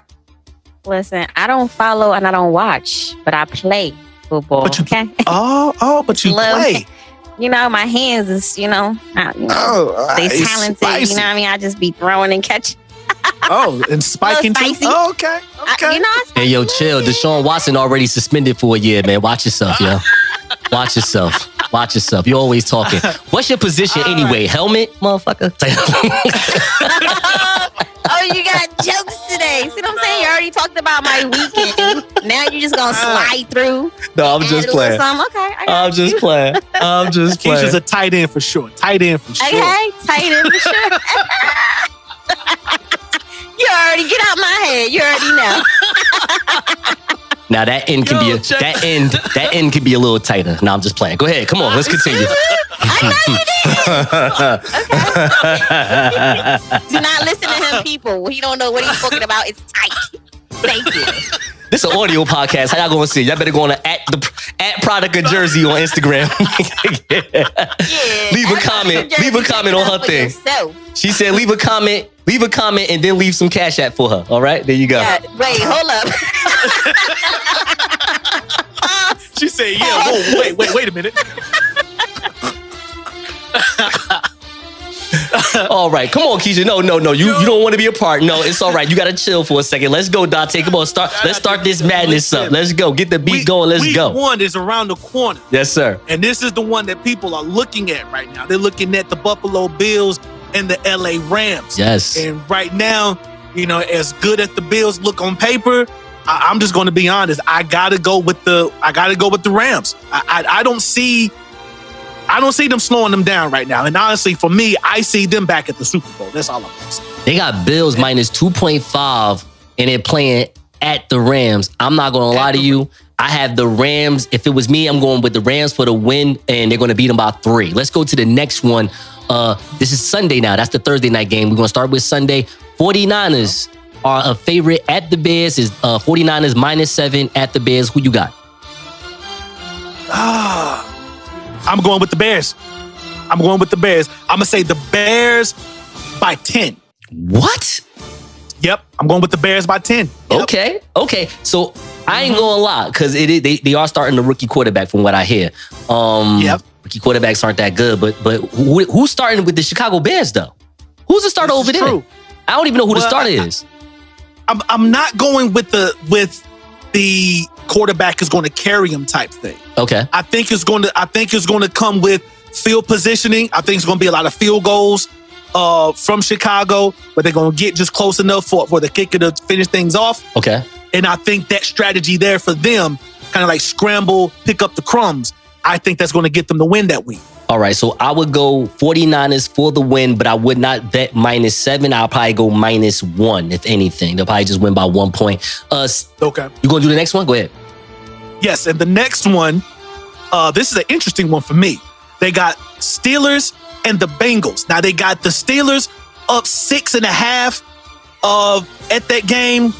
Listen, I don't follow and I don't watch, but I play football. But you, okay? But you play. You know, my hands is, they talented. Spicy. You know what I mean? I just be throwing and catching. And spiking too? Oh, okay. Hey, yo, chill. Deshaun Watson already suspended for a year, man. Watch yourself, yo. Watch yourself. You're always talking. What's your position anyway? Helmet, motherfucker? Oh, you got jokes today. See what I'm saying? You already talked about my weekend. Now you're just gonna slide through. No, I'm just playing. Okay, I'm just playing. Keisha's a tight end for sure. Tight end for sure. Okay, tight end for sure. You already get out my head. You already know. Now that end can that end can be a little tighter. No, I'm just playing. Go ahead. Come on, let's continue. I know you did. Okay. Do not listen to him, people. He don't know what he's talking about. It's tight. Thank you. This is an audio podcast. How y'all gonna see? Y'all better go on at Product of Jersey on Instagram. Leave a comment. Leave a comment on her thing. She said, leave a comment, and then leave some Cash App for her. All right, there you go. Yeah, wait, hold up. She said, yeah. Whoa, wait a minute. All right, come on, Keisha. No. You don't want to be a part. No, it's all right. You got to chill for a second. Let's go, Donte. Come on, let's start this madness up. Let's go. Get the beat going. Let's go. Week 1 is around the corner. Yes, sir. And this is the one that people are looking at right now. They're looking at the Buffalo Bills and the LA Rams. Yes. And right now, as good as the Bills look on paper, I'm just going to be honest. I gotta go with the Rams. I don't see them slowing them down right now. And honestly, for me, I see them back at the Super Bowl. That's all I'm going to say. They got Bills minus 2.5, and they're playing at the Rams. I'm not going to lie to you. I have the Rams. If it was me, I'm going with the Rams for the win, and they're going to beat them by 3. Let's go to the next one. This is Sunday now. That's the Thursday night game. We're going to start with Sunday. 49ers are a favorite at the Bears. Is 49ers minus 7 at the Bears. Who you got? I'm going with the Bears. I'm going to say the Bears by 10. What? Yep, I'm going with the Bears by 10. Yep. Okay. So I ain't gonna lie, because they are starting the rookie quarterback from what I hear. Yep. Rookie quarterbacks aren't that good, but who's starting with the Chicago Bears though? Who's the starter over there? True. I don't even know who the starter is. I'm not going with the quarterback is going to carry him type thing. Okay. I think it's going to come with field positioning. I think it's going to be a lot of field goals from Chicago, but they're going to get just close enough for the kicker to finish things off. Okay. And I think that strategy there for them, kind of like scramble, pick up the crumbs, I think that's going to get them to win that week. All right, so I would go 49ers for the win, but I would not bet minus 7. I'll probably go minus 1, if anything. They'll probably just win by 1 point. Okay. You going to do the next one? Go ahead. Yes, and the next one, this is an interesting one for me. They got Steelers and the Bengals. Now, they got the Steelers up 6.5 at that game.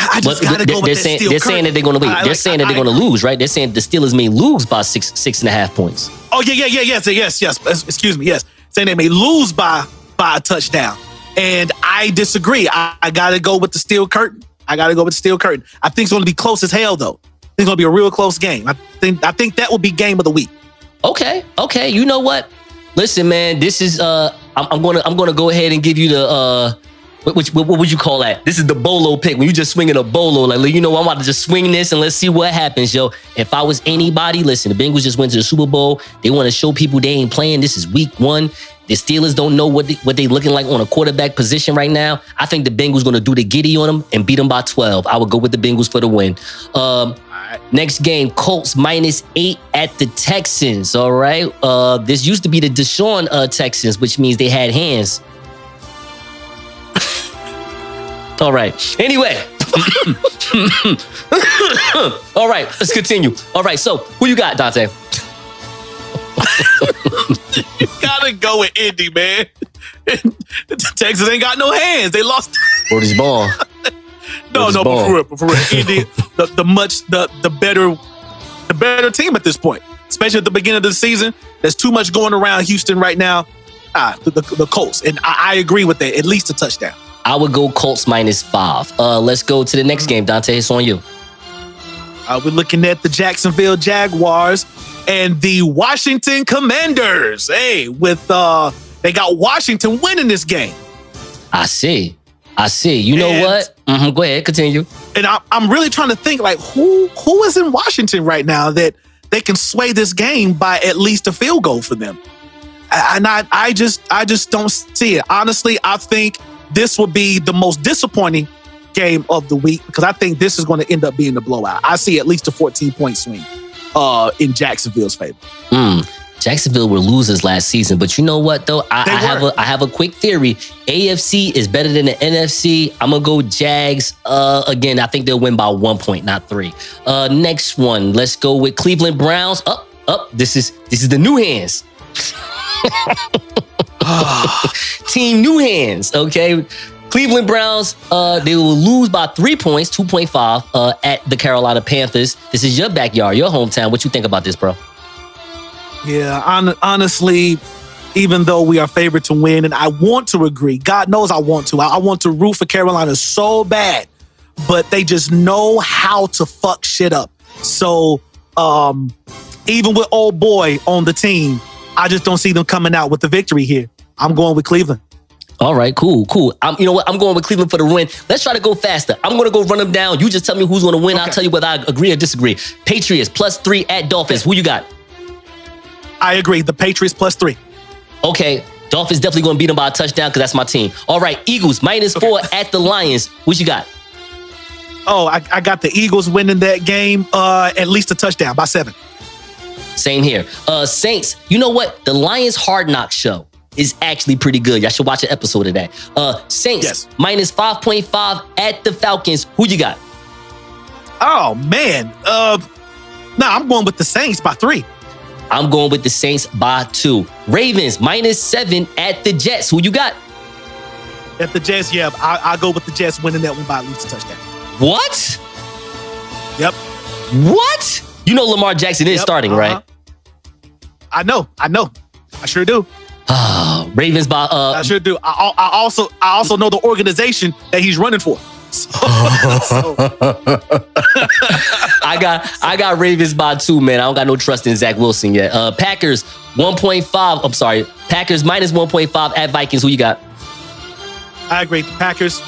I just got to go with that Steel They're saying that they're going to win. They're saying that they're going to lose, right? They're saying the Steelers may lose by 6.5 points. Oh, yes. Excuse me, yes. Saying they may lose by a touchdown. And I disagree. I got to go with the Steel Curtain. I think it's going to be close as hell, though. I think it's going to be a real close game. I think that will be game of the week. Okay. You know what? Listen, man, this is I'm gonna go ahead and give you the what would you call that? This is the bolo pick. When you just swinging a bolo, like, I'm about to just swing this and let's see what happens, yo. If I was anybody, listen, the Bengals just went to the Super Bowl. They want to show people they ain't playing. This is week 1. The Steelers don't know what they looking like on a quarterback position right now. I think the Bengals going to do the giddy on them and beat them by 12. I would go with the Bengals for the win. Next game, Colts minus 8 at the Texans. All right. This used to be the Deshaun Texans, which means they had hands. All right. Anyway. All right. Let's continue. All right. So who you got, Donte? You gotta go with Indy, man. Texas ain't got no hands. They lost. Word is ball. No, but for real. Indy, the better team at this point, especially at the beginning of the season. There's too much going around Houston right now. The Colts, and I agree with that. At least a touchdown. I would go Colts minus 5. Let's go to the next game, Donte. It's on you. We're looking at the Jacksonville Jaguars and the Washington Commanders. Hey, they got Washington winning this game. I see. You know what? Go ahead, continue. And I'm really trying to think, like, who is in Washington right now that they can sway this game by at least a field goal for them. And I just don't see it. Honestly, I think this will be the most disappointing game of the week because I think this is going to end up being a blowout. I see at least a 14-point swing in Jacksonville's favor. Jacksonville were losers last season, but you know what though? I have a quick theory. AFC is better than the NFC. I'm gonna go Jags. Again, I think they'll win by 1 point, not 3. Next one, let's go with Cleveland Browns. This is the new hands. Team New Hands. Okay, Cleveland Browns. They will lose by 3 points, 2.5 at the Carolina Panthers. This is your backyard, your hometown. What you think about this, bro? Yeah, honestly, even though we are favored to win, and I want to agree, God knows I want to. I want to root for Carolina so bad, but they just know how to fuck shit up. So even with old boy on the team, I just don't see them coming out with the victory here. I'm going with Cleveland. All right, cool. You know what? I'm going with Cleveland for the win. Let's try to go faster. I'm going to go run them down. You just tell me who's going to win. Okay. I'll tell you whether I agree or disagree. Patriots +3 at Dolphins. Who you got? I agree. The Patriots +3. Okay. Dolphins definitely going to beat them by a touchdown because that's my team. All right. Eagles -4 at the Lions. What you got? Oh, I got the Eagles winning that game at least a touchdown by 7. Same here. Saints. You know what? The Lions Hard Knock show is actually pretty good. Y'all should watch an episode of that. Saints -5.5 at the Falcons. Who you got? Oh, man. I'm going with the Saints by 3. I'm going with the Saints by 2. Ravens -7 at the Jets. Who you got? At the Jets, yeah. I'll go with the Jets winning that one by at least a touchdown. What? Yep. What? You know Lamar Jackson is starting, right? I know. I sure do. Ravens by I sure do. I also know the organization that he's running for. I got Ravens by 2, man. I don't got no trust in Zach Wilson yet. Packers 1.5. I'm sorry. Packers -1.5 at Vikings. Who you got? I agree. The Packers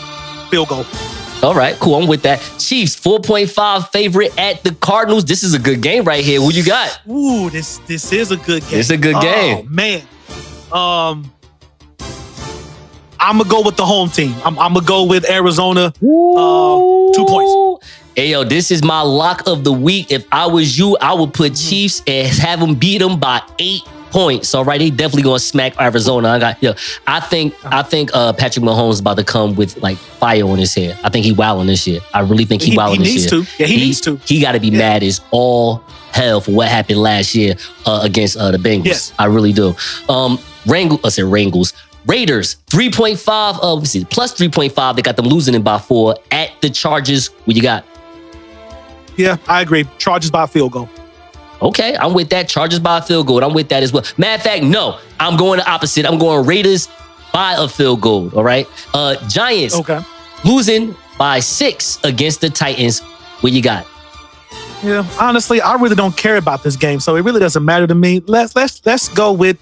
field goal. All right, cool. I'm with that. Chiefs 4.5 favorite at the Cardinals. This is a good game right here. Who you got? Ooh, this is a good game. It's a good game. Oh man. I'm gonna go with the home team. I'm gonna go with Arizona. 2 points. Hey, yo, this is my lock of the week. If I was you, I would put Chiefs and have them beat them by 8 points. All right, they definitely gonna smack Arizona. I think Patrick Mahomes is about to come with like fire on his head. I think he wilding this year. I really think he wilding this year. Yeah, he needs to. He got to be mad as all hell for what happened last year against the Bengals. Yes. I really do. Wrangles. Raiders 3.5. Let's see, +3.5. They got them losing it by 4 at the Chargers. What you got? Yeah, I agree. Chargers by a field goal. Okay, I'm with that. Chargers by a field goal. I'm with that as well. Matter of fact, no, I'm going the opposite. I'm going Raiders by a field goal. All right. Giants losing by 6 against the Titans. What you got? Yeah, honestly, I really don't care about this game, so it really doesn't matter to me. Let's go with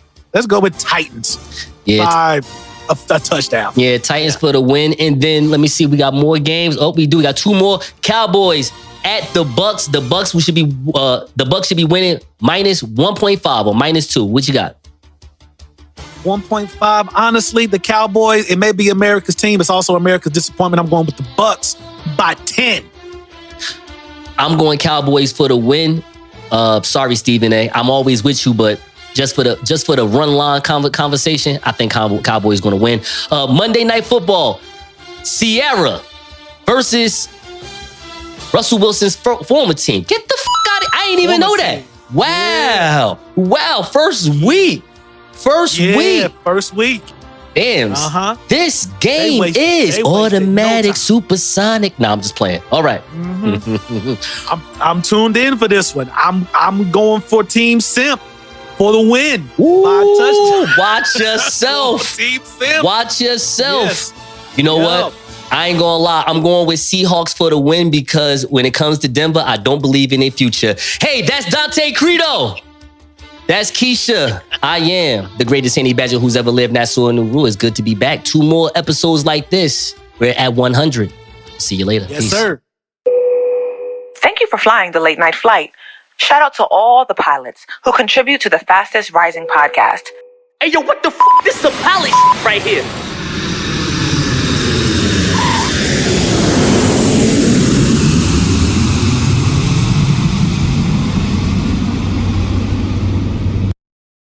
Titans by a touchdown. Yeah, Titans for the win. And then let me see, we got more games. Oh, we do. We got 2 more. Cowboys at the Bucks. The Bucks should be winning -1.5 or -2. What you got? 1.5. Honestly, the Cowboys, it may be America's team. It's also America's disappointment. I'm going with the Bucks by 10. I'm going Cowboys for the win. Sorry, Stephen A. I'm always with you, but just for the run line conversation, I think Cowboys going to win. Monday Night Football, Sierra versus Russell Wilson's former team. Get the fuck out of here. I ain't even know that. Wow. Yeah. Wow. First week. First week. Damn. This game is automatic, supersonic. Nah, I'm just playing. All right. I'm tuned in for this one. I'm going for Team Simp for the win. Watch yourself. Team Simp. Watch yourself. Yes. You know what? I ain't gonna lie. I'm going with Seahawks for the win because when it comes to Denver, I don't believe in their future. Hey, that's Donte Credo. That's Keishia. I am the greatest Henny Badger who's ever lived. Nassau and Nauru. It's good to be back. 2 more episodes like this. We're at 100. See you later. Yes, Peace. sir. Thank you for flying the late night flight. Shout out to all the pilots who contribute to the fastest rising podcast. Hey, yo, what the f***? This is a pilot right here.